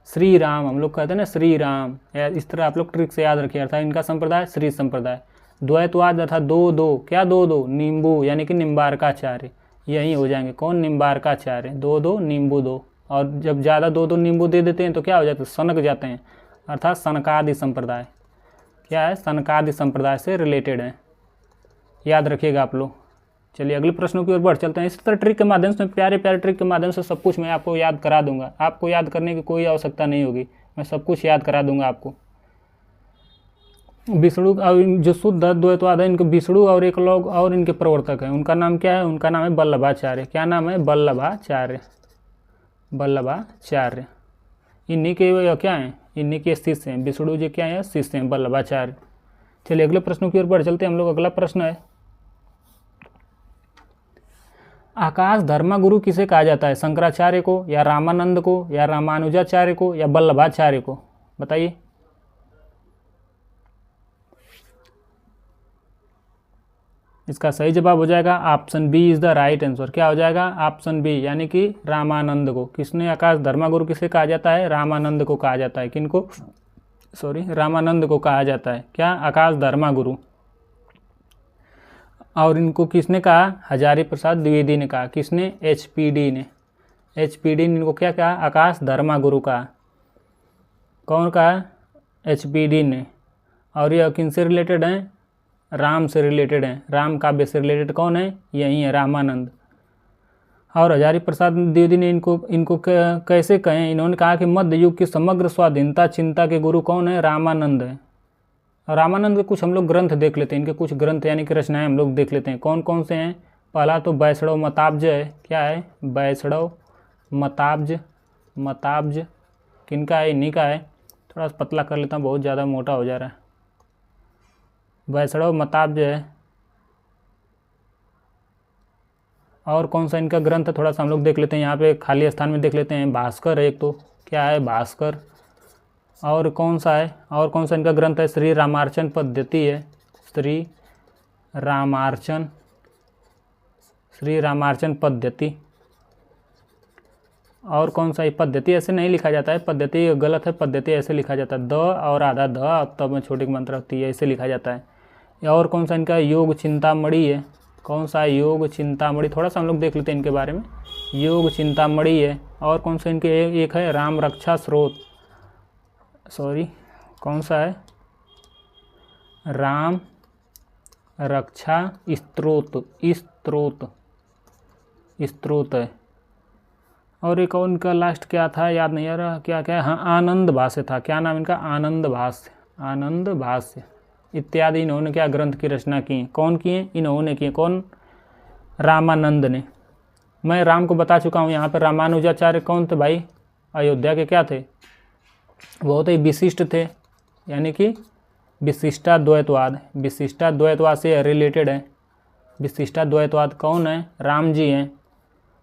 Shri Ram हम लोग कहते हैं ना, श्री राम, इस तरह आप लोग ट्रिक से याद रखिए। अर्थात इनका संप्रदाय श्री संप्रदाय। द्वैतवाद अर्थात दो, क्या दो, नींबू, यानी कि निम्बार्काचार्य, यही हो जाएंगे, कौन, निम्बार्काचार्य। दो नींबू दो, और जब ज़्यादा दो नींबू दे देते हैं तो क्या हो जाता है, सनक जाते हैं, अर्थात सनकादि संप्रदाय। क्या है, सनकादि संप्रदाय से रिलेटेड है, याद रखिएगा आप लोग। चलिए अगले प्रश्नों की ओर बढ़ चलते हैं। इसी तरह ट्रिक के माध्यम से, प्यारे ट्रिक के माध्यम से सब कुछ मैं आपको याद करा दूंगा। आपको याद करने की कोई आवश्यकता नहीं होगी, मैं सब कुछ याद करा दूंगा आपको। विष्णु जो शुद्ध द्वैतवाद है, इनके विष्णु और एक लोग और इनके प्रवर्तक हैं, उनका नाम क्या है, उनका नाम है वल्लभाचार्य। क्या नाम है, वल्लभाचार्य। इन्हीं के क्या हैं, इन्हीं के शिष्य हैं। विष्णु जी क्या है, शिष्य हैं, वल्लभाचार्य। चलिए अगले प्रश्नों की ओर बढ़ चलते हैं हम लोग। अगला प्रश्न है, आकाश धर्मगुरु किसे कहा जाता है? शंकराचार्य को, या रामानंद को, या रामानुजाचार्य को, या वल्लभाचार्य को? बताइए। इसका सही जवाब हो जाएगा option B is the right answer. क्या हो जाएगा? ऑप्शन बी, यानी कि रामानंद को। किसने आकाश धर्मगुरु किसे कहा जाता है? रामानंद को कहा जाता है। किनको? सॉरी, रामानंद को कहा जाता है। क्या? आकाश धर्मगुरु। और इनको किसने कहा? हजारी प्रसाद द्विवेदी ने कहा। किसने? एचपीडी ने। एचपीडी ने इनको क्या कहा? आकाश धर्मगुरु कहा। कौन कहा? एचपीडी ने। और ये किनसे रिलेटेड हैं? राम से रिलेटेड हैं। राम काव्य से रिलेटेड कौन है? यही है, रामानंद। और हजारी प्रसाद द्विवेदी ने इनको कैसे कहें? इन्होंने कहा कि मध्य युग की समग्र स्वाधीनता चिंता के गुरु कौन है? रामानंद है। और रामानंद के कुछ हम लोग ग्रंथ देख लेते हैं। इनके कुछ ग्रंथ यानी कि रचनाएं हम लोग देख लेते हैं। कौन कौन से हैं? पहला तो वैष्णव मताब्ज है। क्या है? वैष्णव मताब्ज किनका है? इन्हीं का है। थोड़ा सा पतला कर लेता हूँ, बहुत ज़्यादा मोटा हो जा रहा है। वैष्णव मताब्ज है। और कौन सा इनका ग्रंथ है? थोड़ा सा हम लोग देख लेते हैं। यहाँ पे खाली स्थान में देख लेते हैं। भास्कर है एक तो। क्या है? भास्कर। और कौन सा है? और कौन सा इनका ग्रंथ है? श्री रामार्चन पद्धति है। श्री रामार्चन पद्धति। और कौन सा? पद्धति ऐसे नहीं लिखा जाता है, पद्धति गलत है। पद्धति ऐसे लिखा जाता है, द और आधा ध तब में छोटी मात्रा होती है, ऐसे लिखा जाता है। और कौन सा इनका? योग चिंतामणि है। कौन सा? योग चिंतामणि। थोड़ा सा हम लोग देख लेते हैं इनके बारे में। योग चिंतामणि है। और कौन सा इनके? एक है राम रक्षा स्रोत। सॉरी, कौन सा है? राम रक्षा स्त्रोत है। और एक और इनका लास्ट क्या था? याद नहीं आ रहा। क्या क्या? हाँ, आनंद भाष्य था। क्या नाम इनका? आनंद भाष्य इत्यादि इन्होंने क्या ग्रंथ की रचना की? कौन किए? इन्होंने किए। कौन? रामानंद ने। मैं राम को बता चुका हूँ। यहाँ पर रामानुजाचार्य कौन थे भाई? अयोध्या के क्या थे? बहुत ही विशिष्ट थे, यानी कि विशिष्टाद्वैतवाद से रिलेटेड है। विशिष्टाद्वैतवाद कौन है? राम जी हैं।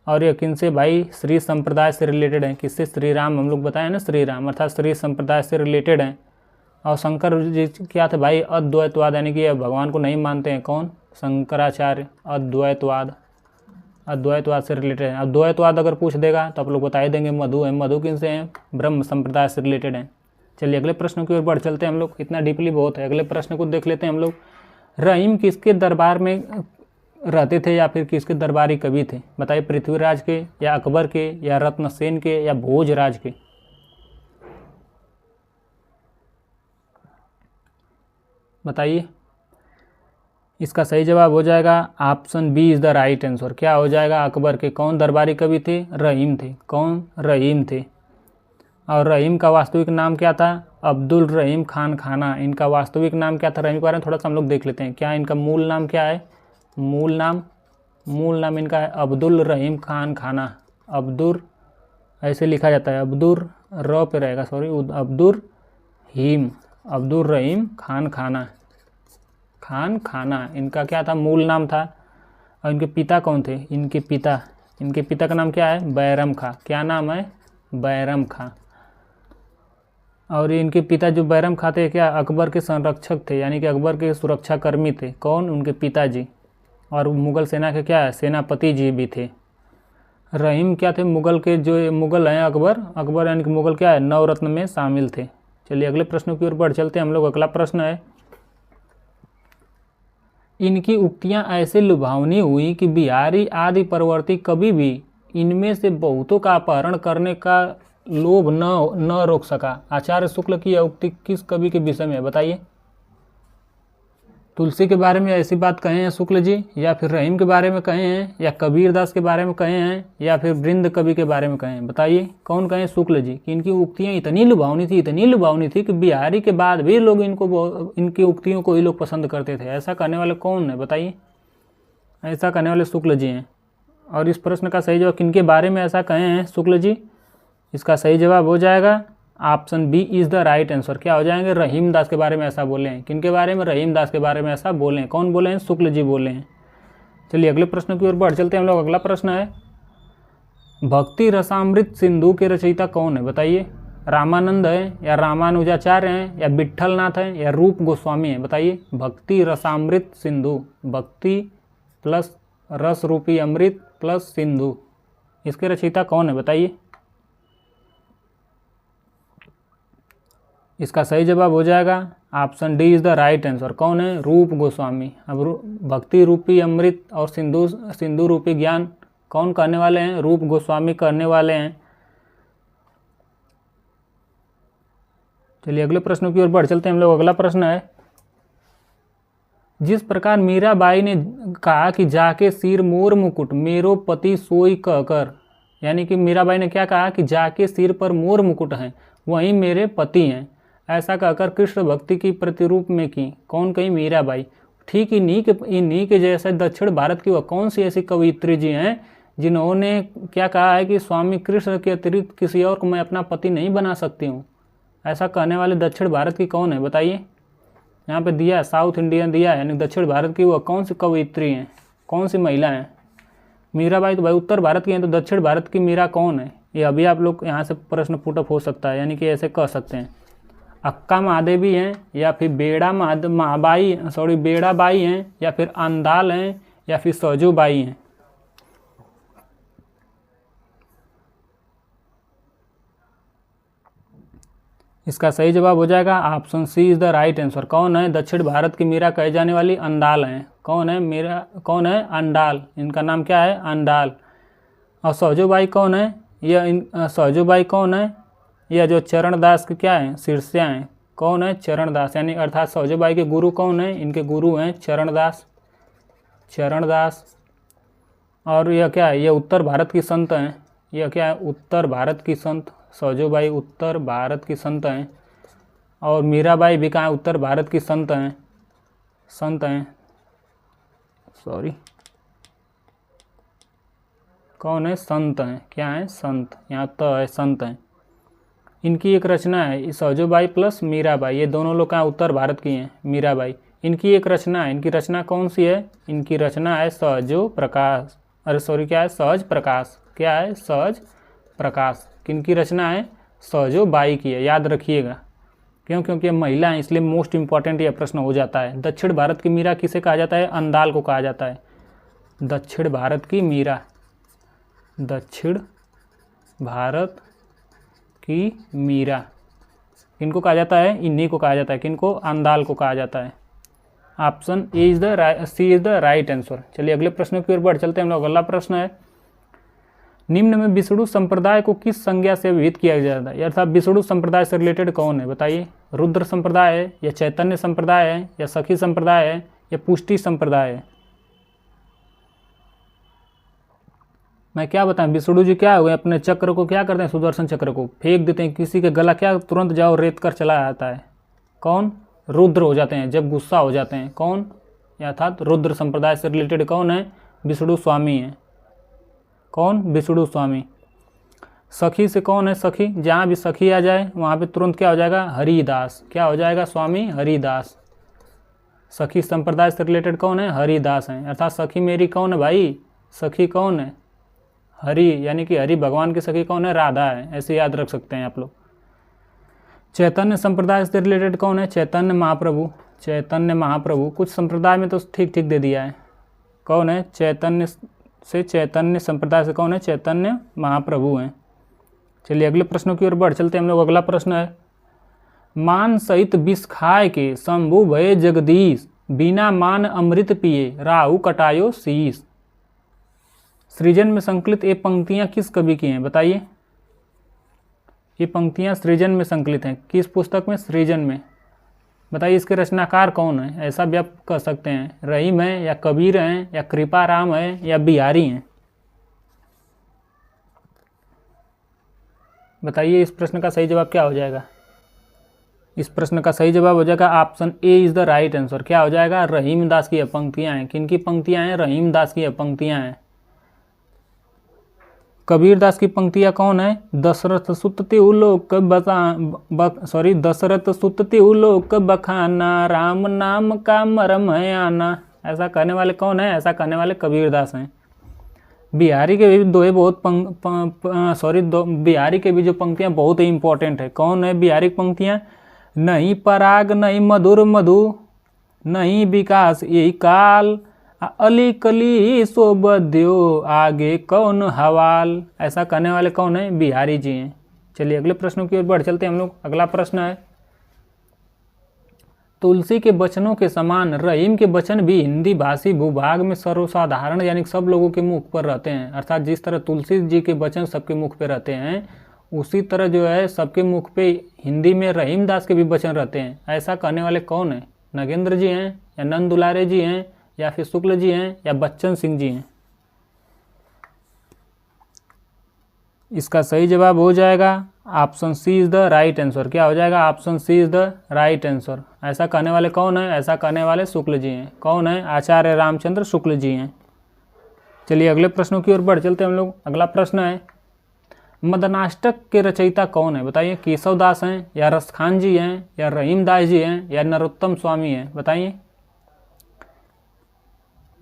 और ये किनसे भाई? श्री संप्रदाय से रिलेटेड हैं। किससे? श्री राम। हम लोग बताए ना, श्री राम अर्थात श्री संप्रदाय से रिलेटेड हैं। और शंकर जी क्या थे भाई? अद्वैतवाद, यानी कि भगवान को नहीं मानते हैं। कौन? शंकराचार्य। अद्वैतवाद से रिलेटेड है। अद्वैतवाद अगर पूछ देगा तो आप लोग बता ही देंगे मधु है। मधु किनसे हैं? ब्रह्म संप्रदाय से रिलेटेड हैं। चलिए अगले प्रश्न की ओर बढ़ चलते हैं हम लोग। इतना डीपली बहुत है। अगले प्रश्न को देख लेते हैं हम लोग। रहीम किसके दरबार में रहते थे या फिर किसके दरबारी कवि थे? बताइए। पृथ्वीराज के, या अकबर के, या रत्नसेन के, या भोजराज के? बताइए। इसका सही जवाब हो जाएगा option B is the right answer. क्या हो जाएगा? अकबर के। कौन दरबारी कवि थे? रहीम थे। कौन? रहीम थे। और रहीम का वास्तविक नाम क्या था? अब्दुल रहीम खान खाना। इनका वास्तविक नाम क्या था? रहीम के बारे में थोड़ा सा हम लोग देख लेते हैं। क्या इनका मूल नाम क्या है? मूल नाम इनका है अब्दुल रहीम खान खाना। अब्दुल ऐसे लिखा जाता है, अब्दुल र पे रहेगा, सॉरी, अब्दुल रहीम खान खाना इनका क्या था? मूल नाम था। और इनके पिता कौन थे? इनके पिता का नाम क्या है? बैरम खां। क्या नाम है? बैरम खां। और इनके पिता जो बैरम खां थे, क्या अकबर के संरक्षक थे, यानी कि अकबर के सुरक्षा कर्मी थे। कौन? उनके पिताजी। और मुगल सेना के क्या है? सेनापति जी भी थे। रहीम क्या थे? मुगल के जो मुगल हैं अकबर यानी कि मुगल क्या है? नवरत्न में शामिल थे। चलिए अगले प्रश्न की ओर बढ़ चलते हैं हम लोग। अगला प्रश्न है, इनकी उक्तियां ऐसे लुभावनी हुई कि बिहारी आदि परवर्ती कभी भी इनमें से बहुतों का अपहरण करने का लोभ न रोक सका। आचार्य शुक्ल की यह उक्ति किस कवि के विषय में? बताइए। तुलसी के बारे में ऐसी बात कहे हैं शुक्ल जी, या फिर रहीम के बारे में कहे हैं, या कबीरदास के बारे में कहे हैं, या फिर वृंद कवि के बारे में कहे हैं? बताइए कौन कहे? शुक्ल जी। कि इनकी उक्तियाँ इतनी लुभावनी थी कि बिहारी के बाद भी लोग इनकी उक्तियों को ही लोग पसंद करते थे। ऐसा करने वाले कौन है? बताइए। ऐसा करने वाले शुक्ल जी हैं। और इस प्रश्न का सही जवाब किनके बारे में ऐसा कहे हैं शुक्ल जी? इसका सही जवाब हो जाएगा option B is the right answer. क्या हो जाएंगे? रहीम दास के बारे में ऐसा बोले हैं। किनके बारे में? रहीम दास के बारे में ऐसा बोले हैं। कौन बोले हैं? शुक्ल जी बोले हैं। चलिए अगले प्रश्न की ओर बढ़ चलते हैं हम लोग। अगला प्रश्न है, भक्ति रसामृत सिंधु के रचयिता कौन है? बताइए। रामानंद है, या रामानुजाचार्य हैं, या विट्ठलनाथ है, या रूप गोस्वामी है? बताइए। भक्ति रसामृत सिंधु, भक्ति प्लस रस रूपी अमृत प्लस सिंधु, इसके रचयिता कौन है? बताइए। इसका सही जवाब हो जाएगा option D is the right answer. कौन है? रूप गोस्वामी। अब भक्ति रूपी अमृत और सिंधु रूपी ज्ञान कौन करने वाले हैं? रूप गोस्वामी करने वाले हैं। चलिए अगले प्रश्न की ओर बढ़ चलते हैं हम लोग। अगला प्रश्न है, जिस प्रकार मीराबाई ने कहा कि जाके सिर मोर मुकुट मेरो पति सोई कहकर, यानी कि मीराबाई ने क्या कहा कि जाके सिर पर मोर मुकुट हैं वहीं मेरे पति हैं, ऐसा कहकर कृष्ण भक्ति की प्रतिरूप में की। कौन कही? मीराबाई। ठीक इन्हीं के जैसे दक्षिण भारत की वह कौन सी ऐसी कवयित्री जी हैं जिन्होंने क्या कहा है कि स्वामी कृष्ण के अतिरिक्त किसी और को मैं अपना पति नहीं बना सकती हूँ? ऐसा कहने वाले दक्षिण भारत की कौन है? बताइए। यहाँ पे दिया है, साउथ इंडियन दिया है, यानी दक्षिण भारत की वह कौन सी कवयित्री हैं, कौन सी महिला हैं? मीराबाई तो भाई उत्तर भारत की हैं, तो दक्षिण भारत की मीरा कौन है? ये अभी आप लोग यहाँ से प्रश्न पुटअप हो सकता है, यानी कि ऐसे कह सकते हैं अक्का महादेवी हैं, या फिर बेड़ाबाई हैं, या फिर अंदाल हैं, या फिर सौजोबाई हैं? इसका सही जवाब हो जाएगा option C is the right answer. कौन है? दक्षिण भारत की मीरा कही जाने वाली अंडाल हैं। कौन है? अंडाल। इनका नाम क्या है? अंडाल। और सौजोबाई कौन है? सौजोबाई कौन है? यह जो चरणदास के क्या हैं? शिष्या हैं। कौन है? चरणदास, यानी अर्थात सौजोबाई के गुरु कौन है? इनके गुरु हैं चरणदास। और यह क्या है? यह उत्तर भारत की संत हैं। यह क्या है? उत्तर भारत की संत। सौजोबाई उत्तर भारत की संत हैं, और मीराबाई भी कहाँ? उत्तर भारत की संत हैं। कौन है? संत हैं। क्या है? संत। यहाँ तो है संत हैं। इनकी एक रचना है, सौजोबाई प्लस मीराबाई, ये दोनों लोग कहाँ? उत्तर भारत की हैं। मीराबाई, इनकी एक रचना है। इनकी रचना कौन सी है? इनकी रचना है सहज प्रकाश। क्या है? सहज प्रकाश। किनकी रचना है? सौजोबाई की है। याद रखिएगा, क्योंकि महिला है इसलिए मोस्ट इंपॉर्टेंट यह प्रश्न हो जाता है। दक्षिण भारत की मीरा किसे कहा जाता है? अंदाल को कहा जाता है। दक्षिण भारत की मीरा, दक्षिण भारत की मीरा किनको कहा जाता है? इन्हीं को कहा जाता है। किनको? अंदाल को कहा जाता है। Option C is the right answer. चलिए अगले प्रश्न की ओर बढ़ चलते हैं हम लोग। अगला प्रश्न है, निम्न में विष्णु संप्रदाय को किस संज्ञा से अभिहित किया जाता है? अर्थात विष्णु संप्रदाय से रिलेटेड कौन है? बताइए। रुद्र संप्रदाय है, या चैतन्य संप्रदाय है, या सखी संप्रदाय है, या पुष्टि संप्रदाय है? मैं क्या बताऊं, विष्णु जी क्या हुए? अपने चक्र को क्या करते हैं? सुदर्शन चक्र को फेंक देते हैं किसी के गला, क्या तुरंत जाओ रेत कर चला आता है? कौन? रुद्र हो जाते हैं जब गुस्सा हो जाते हैं। कौन? अर्थात रुद्र संप्रदाय से रिलेटेड कौन है? विष्णु स्वामी है। कौन? विष्णु स्वामी। सखी से कौन है? सखी, जहाँ भी सखी आ जाए वहाँ पे तुरंत क्या हो जाएगा? हरिदास। क्या हो जाएगा? स्वामी हरिदास। सखी संप्रदाय से रिलेटेड कौन है? हरिदास हैं। अर्थात सखी मेरी कौन है भाई? सखी कौन है? हरि, यानी कि हरि भगवान की सखी कौन है? राधा है। ऐसे याद रख सकते हैं आप लोग। चैतन्य संप्रदाय से रिलेटेड कौन है? चैतन्य महाप्रभु। कुछ संप्रदाय में तो ठीक दे दिया है। कौन है? चैतन्य संप्रदाय से कौन है? चैतन्य महाप्रभु हैं। चलिए अगले प्रश्नों की ओर बढ़ चलते हैं हम लोग। अगला प्रश्न है, मान सहित विष खाए के शंभु भये जगदीश, बिना मान अमृत पिए राहु कटायो शीश। सृजन में संकलित ये पंक्तियां किस कवि की हैं? बताइए। ये पंक्तियां सृजन में संकलित हैं। किस पुस्तक में? सृजन में। बताइए इसके रचनाकार कौन है? ऐसा भी आप कह सकते हैं, रहीम है, या कबीर हैं, या कृपाराम है, या बिहारी हैं? बताइए इस प्रश्न का सही जवाब क्या हो जाएगा? इस प्रश्न का सही जवाब हो जाएगा option A is the right answer. क्या हो जाएगा? रहीम दास की पंक्तियां हैं। किनकी पंक्तियां हैं? रहीम दास की पंक्तियां हैं। कबीर दास की पंक्तियां कौन है? दशरथ सुत तिहुलोक बखाना, राम नाम का मरम है आना। ऐसा कहने वाले कौन है? ऐसा कहने वाले कबीरदास हैं। बिहारी के भी दोहे बहुत बिहारी के भी जो पंक्तियाँ बहुत ही इंपॉर्टेंट है। कौन है बिहारी की पंक्तियाँ? नहीं पराग नहीं मधुर मधु, नहीं विकास यही काल, अली कली सोबद्यो आगे कौन हवाल। ऐसा कहने वाले कौन है? बिहारी जी हैं। चलिए अगले प्रश्नों की ओर बढ़ चलते हैं हम लोग। अगला प्रश्न है, तुलसी के वचनों के समान रहीम के वचन भी हिंदी भाषी भूभाग में सर्वसाधारण यानी सब लोगों के मुख पर रहते हैं। अर्थात जिस तरह तुलसी जी के वचन सबके मुख पे रहते हैं, उसी तरह जो है सबके मुख पे हिंदी में रहीम दास के भी वचन रहते हैं। ऐसा कहने वाले कौन है? नगेंद्र जी हैं, या नंद दुलारे जी हैं, या फिर शुक्ल जी हैं, या बच्चन सिंह जी हैं? इसका सही जवाब हो जाएगा option C is the right answer. क्या हो जाएगा? Option C is the right answer. ऐसा कहने वाले कौन है? ऐसा कहने वाले शुक्ल जी हैं। कौन है? आचार्य रामचंद्र शुक्ल जी हैं। चलिए अगले प्रश्नों की ओर बढ़ चलते हैं हम लोग। अगला प्रश्न है, मदनाष्टक के रचयिता कौन है? बताइए। केशव दास हैं, या रसखान जी हैं, या रहीम दास जी हैं, या नरोत्तम स्वामी हैं? बताइए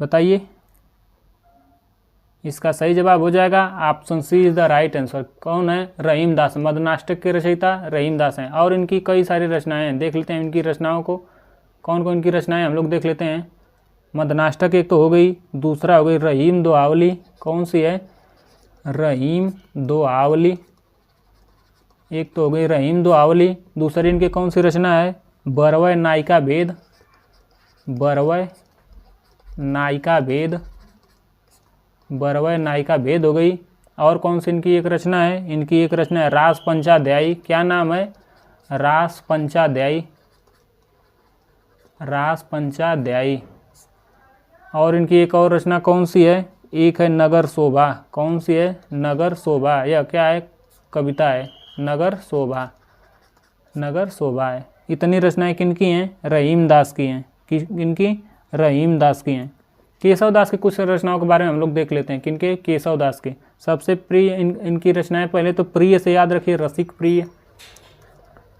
बताइए। इसका सही जवाब हो जाएगा option C is the right answer. कौन है? रहीम दास। मदनाष्टक के रचयिता रहीम दास हैं। और इनकी कई सारी रचनाएं हैं, देख लेते हैं इनकी रचनाओं को। कौन कौन की रचनाएं हम लोग देख लेते हैं। मदनाष्टक एक तो हो गई, दूसरा हो गई रहीम दोआवली। कौन सी है? रहीम दोआवली। एक तो हो गई रहीम दोआवली। दूसरी इनकी कौन सी रचना है? बरवय नायिका भेद। बरवय नायिका भेद। बरवय नायिका भेद हो गई। और कौन सी इनकी एक रचना है? इनकी एक रचना है रास पंचाध्यायी। क्या नाम है? रास पंचाध्यायी। रास पंचाध्यायी। और इनकी एक और रचना कौन सी है? एक है नगर शोभा। कौन सी है? नगर शोभा। यह क्या है? कविता है। नगर शोभा। नगर शोभा है। इतनी रचनाएं किनकी हैं? रहीम दास की हैं। किनकी? रहीम दास की हैं। केशव दास की कुछ रचनाओं के बारे में हम लोग देख लेते हैं। किनके? केशव दास के। सबसे प्रिय इनकी रचनाएं, पहले तो प्रिय से याद रखिए, रसिक प्रिय।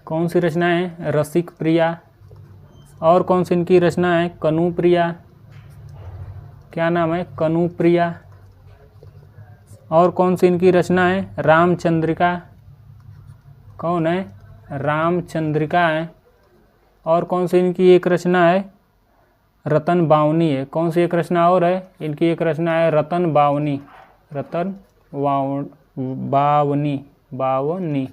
कौन सी रचना है? रसिक प्रिया। और कौन सी इनकी रचना है? कनु प्रिया। क्या नाम है? कनु प्रिया। और कौन सी इनकी रचना है? रामचंद्रिका। कौन है? रामचंद्रिका है। और कौन सी इनकी एक रचना है? रतन बावनी है। कौन सी एक रचना और है? इनकी एक रचना है रतन बावनी। रतन बावनी। बावनी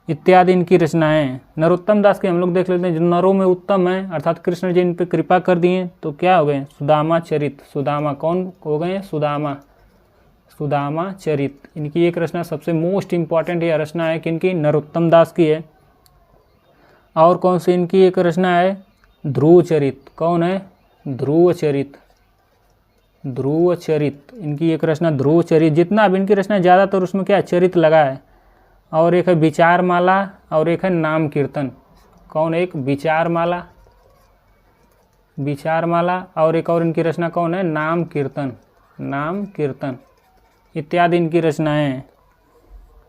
इत्यादि इनकी रचनाएं हैं। नरोत्तम दास की हम लोग देख लेते हैं, जो नरों में उत्तम है, अर्थात कृष्ण जी इन पर कृपा कर दिए तो क्या हो गए? सुदामा चरित। सुदामा कौन हो गए? सुदामा। सुदामा चरित इनकी एक रचना सबसे मोस्ट इंपॉर्टेंट यह रचना है। किनकी? नरोत्तम दास की है। और कौन सी इनकी एक रचना है? ध्रुव चरित। कौन है? ध्रुव चरित। ध्रुव चरित इनकी एक रचना ध्रुव चरित। जितना अब इनकी रचना ज़्यादातर उसमें क्या चरित लगा है। और एक है विचार माला, और एक है नाम कीर्तन। कौन? एक विचार माला। विचार माला। और एक और इनकी रचना कौन है? नाम कीर्तन। नाम कीर्तन इत्यादि इनकी रचनाएं हैं।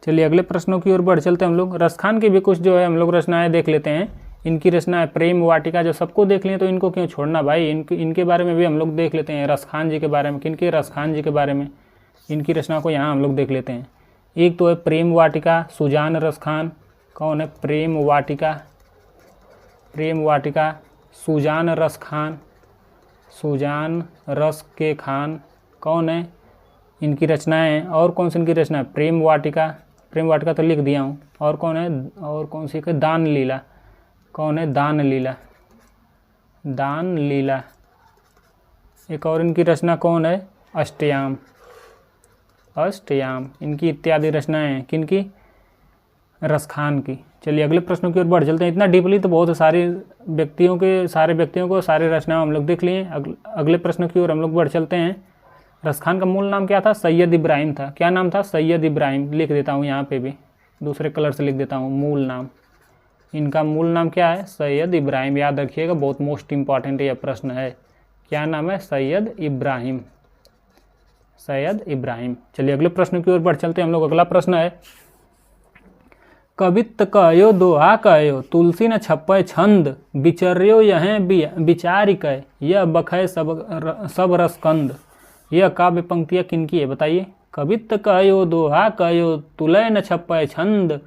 चलिए अगले प्रश्नों की ओर बढ़ चलते हैं हम लोग। रसखान की भी कुछ जो है हम लोग रचनाएं देख लेते हैं। इनकी रचना है प्रेम वाटिका। जो सबको देख लें तो इनको क्यों छोड़ना भाई। इनके बारे में भी हम लोग देख लेते हैं। रसखान जी के बारे में। किनके? रसखान जी के बारे में। इनकी रचना को यहाँ हम लोग देख लेते हैं। एक तो है प्रेम वाटिका, सुजान रसखान। कौन है? प्रेम वाटिका। प्रेम वाटिका सुजान रसखान। सुजान रस के खान। कौन है? इनकी रचनाएं हैं। और कौन सी इनकी रचना है? प्रेम वाटिका। प्रेम वाटिका तो लिख दिया हूँ। और कौन है? और कौन सी है? दान लीला। कौन है? दान लीला। दान लीला। एक और इनकी रचना कौन है? अष्टयाम। अष्टयाम इनकी इत्यादि रचनाएं हैं। किनकी? रसखान की। चलिए अगले प्रश्नों की ओर बढ़ चलते हैं। इतना डीपली तो बहुत सारे व्यक्तियों को सारे रचनाएं हम लोग देख लिए। अगले प्रश्न की ओर हम लोग बढ़ चलते हैं। रसखान का मूल नाम क्या था? सैयद इब्राहिम था। क्या नाम था? सैयद इब्राहिम। लिख देता हूँ यहाँ पे भी, दूसरे कलर से लिख देता हूँ। मूल नाम, इनका मूल नाम क्या है? सैयद इब्राहिम। याद रखिएगा, बहुत मोस्ट इंपॉर्टेंट यह प्रश्न है। क्या नाम है? सैयद इब्राहिम। सैयद इब्राहिम। चलिए अगले प्रश्न की ओर बढ़ चलते हैं हम लोग। अगला प्रश्न है, कवित्त कयो दोहा कयो तुलसी न छप्पय छंद विचर्यो यह विचारि कय यह बखय सब रसकंद। यह काव्य पंक्तियाँ किनकी है बताइए। कवित्त कयो दोहा कयो तुलय न छप्पय छंद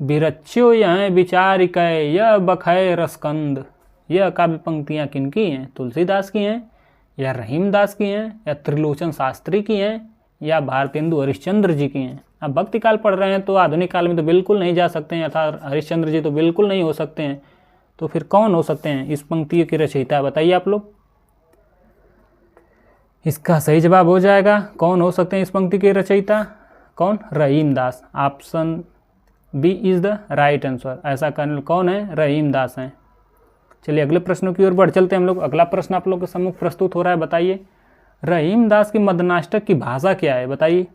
विरच्यो यह विचारि कय यह बखय रसकंद। यह काव्य पंक्तियाँ किनकी हैं? तुलसीदास की हैं या रहीमदास की हैं या त्रिलोचन शास्त्री की हैं या भारतेंदु हरिश्चंद्र जी की हैं। अब भक्ति काल पढ़ रहे हैं तो आधुनिक काल में तो बिल्कुल नहीं जा सकते हैं, अर्थात हरिश्चंद्र जी तो बिल्कुल नहीं हो सकते हैं। तो फिर कौन हो सकते हैं इस पंक्ति के रचयिता बताइए आप लोग। इसका सही जवाब हो जाएगा कौन हो सकते हैं इस पंक्ति के रचयिता? कौन? Rahimdas. Option B is the right answer. ऐसा करने कौन है? रहीमदास हैं। चलिए अगले प्रश्नों की ओर बढ़ चलते हैं हम लोग। अगला प्रश्न आप लोग के सम्मुख प्रस्तुत हो रहा है, बताइए रहीमदास की मदनाष्टक की भाषा क्या है बताइए।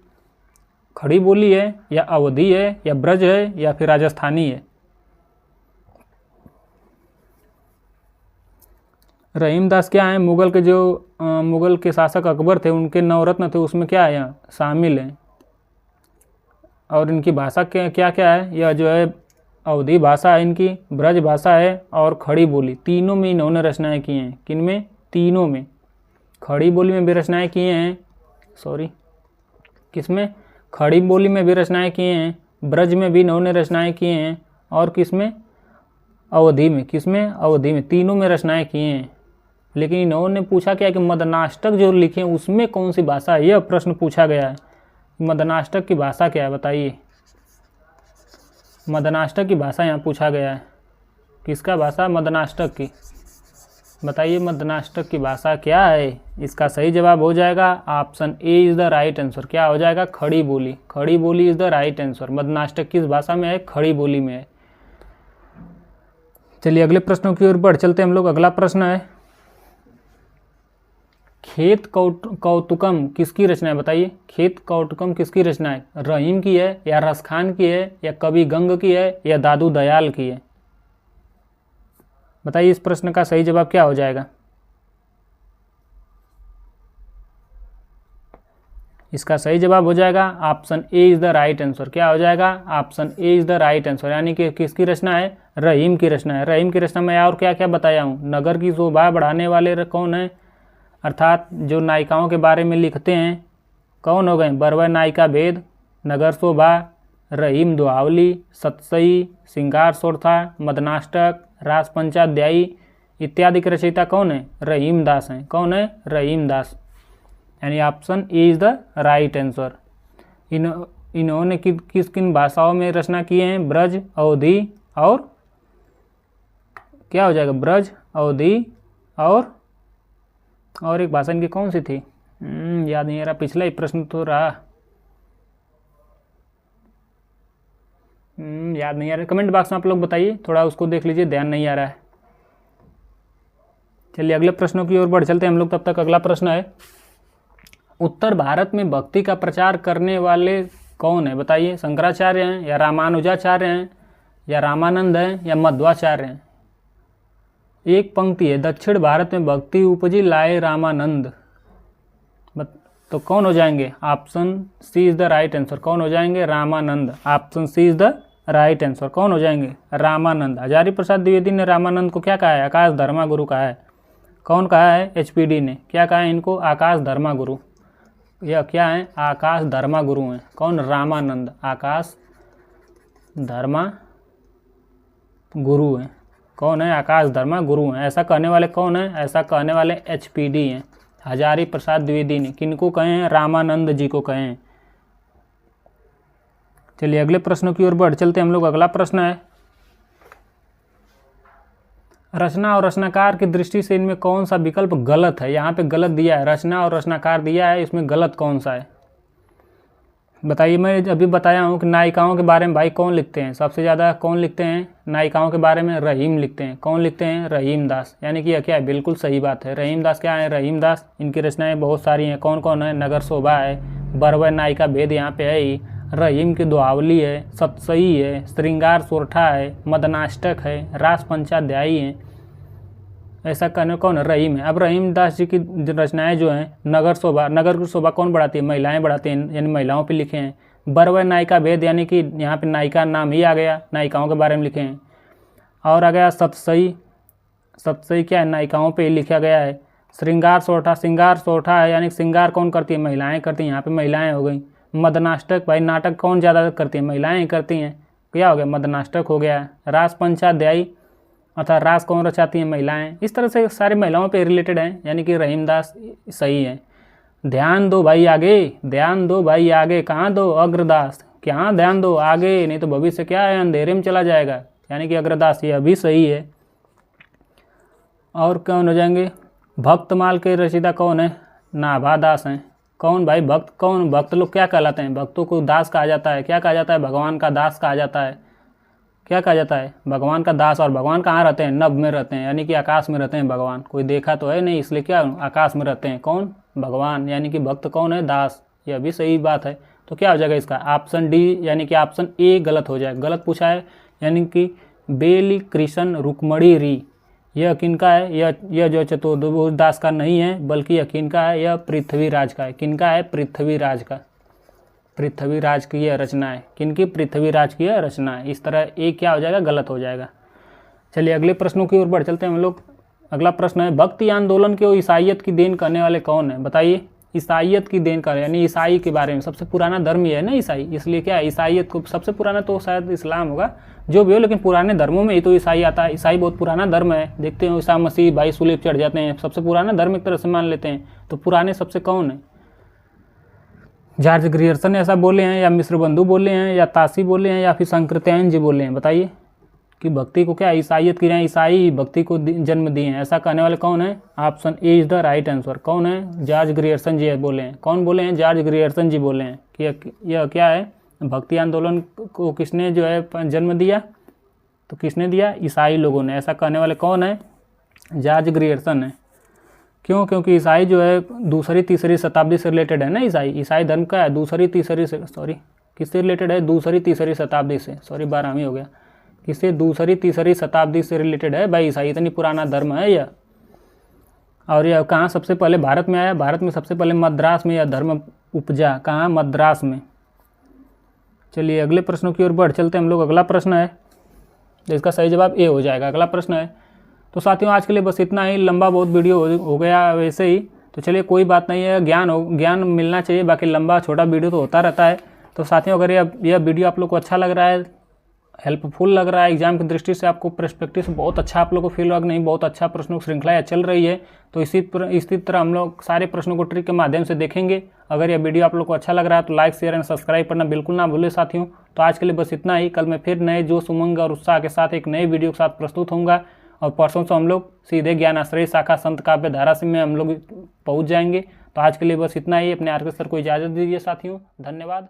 खड़ी बोली है या अवधी है या ब्रज है या फिर राजस्थानी है। रहीमदास क्या है? मुगल के शासक अकबर थे, उनके नवरत्न थे, उसमें क्या है यहाँ शामिल है। और इनकी भाषा क्या क्या है? यह जो है अवधी भाषा है इनकी, ब्रज भाषा है और खड़ी बोली। तीनों में इन्होंने रचनाएं की हैं। किनमें? तीनों में। खड़ी बोली में भी रचनाएं किए हैं, किसमें? खड़ी बोली में भी रचनाएं किए हैं, ब्रज में भी इन्होंने रचनाएं किए हैं और किसमें? अवधी में। किसमें? अवधी में। तीनों में रचनाएं किए हैं। लेकिन इन्होंने पूछा क्या कि मदनाष्टक जो लिखे हैं उसमें कौन सी भाषा है, यह प्रश्न पूछा गया है। मदनाष्टक की भाषा क्या है बताइए। मदनाष्टक की भाषा यहाँ पूछा गया है। किसका भाषा? मदनाष्टक की। बताइए मदनाष्टक की भाषा क्या है। इसका सही जवाब हो जाएगा option A is the right answer. क्या हो जाएगा? खड़ी बोली। खड़ी बोली इज़ द राइट आंसर। मदनाष्टक किस भाषा में है? खड़ी बोली में है। चलिए अगले प्रश्नों की ओर बढ़ चलते हैं हम लोग। अगला प्रश्न है खेत कौतुकम किसकी रचना है बताइए। खेत कौतुकम किसकी रचना है? रहीम की है या रसखान की है या कवि गंग की है या दादू दयाल की है। बताइए इस प्रश्न का सही जवाब क्या हो जाएगा। इसका सही जवाब हो जाएगा option A is the right answer. क्या हो जाएगा? Option A is the right answer. यानी कि किसकी रचना है? रहीम की रचना है। रहीम की रचना में और क्या क्या बताया हूँ। नगर की शोभा बढ़ाने वाले कौन है, अर्थात जो नायिकाओं के बारे में लिखते हैं कौन हो गए? बरवा नायिका भेद, नगर शोभा, रहीम दुहावली, सतसई, श्रृंगार सोरथा, मदनाष्टक, रास पंचाध्यायी इत्यादि के रचयिता कौन है? रहीमदास हैं। कौन है? रहीमदास। यानी option A is the right answer. इन्होंने किस किन भाषाओं में रचना किए हैं? ब्रज, अवधी और क्या हो जाएगा? ब्रज, अवधी और एक भाषा इनकी कौन सी थी? याद नहीं आ रहा। पिछला ही प्रश्न तो रहा, याद नहीं आ रहा। कमेंट बॉक्स में आप लोग बताइए, थोड़ा उसको देख लीजिए, ध्यान नहीं आ रहा है। चलिए अगले प्रश्नों की ओर बढ़ चलते हैं हम लोग। तब तक अगला प्रश्न है उत्तर भारत में भक्ति का प्रचार करने वाले कौन है बताइए। शंकराचार्य हैं या रामानुजाचार्य हैं या रामानंद हैं या मध्वाचार्य हैं। एक पंक्ति है दक्षिण भारत में भक्ति उपजी लाए रामानंद। तो कौन हो जाएंगे? Option C is the right answer. कौन हो जाएंगे? Ramanand. Option C is the right answer. कौन हो जाएंगे? रामानंद। हजारी प्रसाद द्विवेदी ने रामानंद को क्या कहा है? आकाश धर्मा गुरु कहा है। कौन कहा है? एचपीडी ने। क्या कहा है इनको? आकाश धर्मा गुरु। यह क्या है? आकाश धर्मा गुरु हैं। कौन? रामानंद। आकाश धर्मा गुरु हैं। कौन है? आकाश धर्मा गुरु हैं। ऐसा कहने वाले कौन है? ऐसा कहने वाले एचपीडी हैं, हजारी प्रसाद द्विवेदी ने। किनको कहे हैं? रामानंद जी को कहे हैं। चलिए अगले प्रश्नों की ओर बढ़ चलते हैं हम लोग। अगला प्रश्न है रचना और रचनाकार की दृष्टि से इनमें कौन सा विकल्प गलत है। यहाँ पे गलत दिया है, रचना और रचनाकार दिया है, इसमें गलत कौन सा है बताइए। मैं अभी बताया हूँ कि नायिकाओं के बारे में भाई कौन लिखते हैं? सबसे ज़्यादा कौन लिखते हैं नायिकाओं के बारे में? रहीम लिखते हैं। कौन लिखते हैं? रहीमदास। यानी कि यह क्या है? बिल्कुल सही बात है। रहीमदास क्या है? रहीमदास। इनकी रचनाएं बहुत सारी हैं। कौन कौन है? नगर शोभा है, बरवा नायिका भेद यहाँ पे है ही, रहीम की दुहावली है, सतसई है, श्रृंगार सोरठा है, मदनाष्टक है, रास पंचाध्यायी है। ऐसा कहने कौन है? रहीम है। अब रहीमदास जी की रचनाएं जो हैं नगर शोभा, नगर की शोभा कौन बढ़ाती है? महिलाएं बढ़ाती हैं, यानी महिलाओं पे लिखे हैं। वर नायिका भेद, यानी कि यहाँ पे नायिका नाम ही आ गया, नायिकाओं के बारे में लिखे हैं। और आ गया सतसई, सतसई क्या है, नायिकाओं पे ही लिखा गया है। श्रृंगार सोठा, श्रृंगार सोठा है यानी श्रृंगार कौन करती है, महिलाएं करती हैं, यहाँ पे महिलाएं हो गई। मदनाष्टक, भाई नाटक कौन ज़्यादा करती है, महिलाएं करती हैं, क्या हो गया, मदनाष्टक हो गया। रास पंचाध्यायी अर्थात रास कौन रचाती हैं, महिलाएं। इस तरह से सारी महिलाओं पे रिलेटेड हैं, यानी कि रहीमदास सही है। ध्यान दो भाई आगे, ध्यान दो भाई आगे, कहाँ दो, अग्रदास, क्या ध्यान दो आगे, नहीं तो भविष्य क्या है, अंधेरे में चला जाएगा, यानी कि अग्रदास, ये अभी सही है। और कौन हो जाएंगे, भक्तमाल के रचयिता कौन है, नाभादास हैं। कौन भाई, भक्त कौन, भक्त लोग क्या कहलाते हैं, भक्तों को दास कहा जाता है, क्या कहा जाता है, भगवान का दास कहा जाता है, क्या कहा जाता है, भगवान का दास। और भगवान कहाँ रहते हैं, नभ में रहते हैं, यानी कि आकाश में रहते हैं भगवान, कोई देखा तो है नहीं, इसलिए क्या आकाश में रहते हैं, कौन, भगवान, यानी कि भक्त कौन है, दास, यह भी सही बात है। तो क्या हो जाएगा इसका, ऑप्शन डी, यानी कि ऑप्शन ए गलत हो जाएगा, गलत पूछा है, यानी कि बेली कृष्ण रुक्मणी री, यह किनका है, यह जो चतुर्भुज दास का नहीं है, बल्कि यह किनका है, यह पृथ्वीराज का है। किनका है, पृथ्वीराज का, पृथ्वीराज की यह रचना है, किनकी, पृथ्वीराज की यह रचना है। इस तरह एक क्या हो जाएगा, गलत हो जाएगा। चलिए अगले प्रश्नों की ओर बढ़ चलते हैं हम लोग। अगला प्रश्न है, भक्ति आंदोलन के ईसाइयत की देन करने वाले कौन है, बताइए। ईसाइयत की देन कर, यानी ईसाई के बारे में, सबसे पुराना धर्म ये है ना ईसाई, इसलिए क्या है, ईसाइयत को सबसे पुराना तो शायद इस्लाम होगा, जो भी हो, लेकिन पुराने धर्मों में ही तो ईसाई आता है। ईसाई बहुत पुराना धर्म है, देखते हैं ईसा मसीह भाई सूली पर चढ़ जाते हैं, सबसे पुराना धर्म एक तरह से मान लेते हैं। तो पुराने सबसे कौन है, जॉर्ज ग्रियर्सन ऐसा बोले हैं, या मिश्र बंधु बोले हैं, या तासी बोले हैं, या फिर संकृत्यायन जी बोले हैं, बताइए कि भक्ति को क्या ईसाइयत की रहे हैं, ईसाई भक्ति को जन्म दिए हैं, ऐसा कहने वाले कौन है। Option A is the right answer. कौन है, जॉर्ज ग्रियर्सन जी बोले हैं। कौन बोले हैं, जॉर्ज ग्रियर्सन जी बोले हैं कि यह क्या है, भक्ति आंदोलन को किसने जो है जन्म दिया, तो किसने दिया, ईसाई लोगों ने, ऐसा कहने वाले कौन है, जॉर्ज ग्रियर्सन है। क्यों, क्योंकि ईसाई जो है दूसरी तीसरी शताब्दी से रिलेटेड है ना, ईसाई धर्म का है दूसरी तीसरी से, सॉरी किससे रिलेटेड है, दूसरी तीसरी शताब्दी से, सॉरी 12वीं हो गया, किससे, दूसरी तीसरी शताब्दी से रिलेटेड है भाई ईसाई, इतनी पुराना धर्म है यह। और यह कहाँ सबसे पहले भारत में आया, भारत में सबसे पहले मद्रास में यह धर्म उपजा, कहाँ, मद्रास में। चलिए अगले प्रश्नों की ओर बढ़ चलते हैं हम लोग। अगला प्रश्न है, इसका सही जवाब ए हो जाएगा। अगला प्रश्न है, तो साथियों आज के लिए बस इतना ही, लंबा बहुत वीडियो हो गया वैसे ही, तो चलिए कोई बात नहीं है, ज्ञान मिलना चाहिए, बाकी लंबा छोटा वीडियो तो होता रहता है। तो साथियों अगर यह वीडियो आप लोग को अच्छा लग रहा है, हेल्पफुल लग रहा है एग्जाम की दृष्टि से, आपको पर्सपेक्टिव से बहुत अच्छा आप लोग को फील होगा, नहीं बहुत अच्छा प्रश्नों की श्रृंखला चल रही है, तो इसी तरह हम लोग सारे प्रश्नों को ट्रिक के माध्यम से देखेंगे। अगर यह वीडियो आप लोग को अच्छा लग रहा है तो लाइक शेयर एंड सब्सक्राइब करना बिल्कुल ना भूलें साथियों। तो आज के लिए बस इतना ही, कल मैं फिर नए जोश उमंग और उत्साह के साथ एक नए वीडियो के साथ प्रस्तुत होऊंगा, और परसों से हम लोग सीधे ज्ञान आश्रय शाखा संत काव्य धारा से में हम लोग पहुँच जाएंगे। तो आज के लिए बस इतना ही, अपने आर के सर को इजाज़त दीजिए साथियों, धन्यवाद।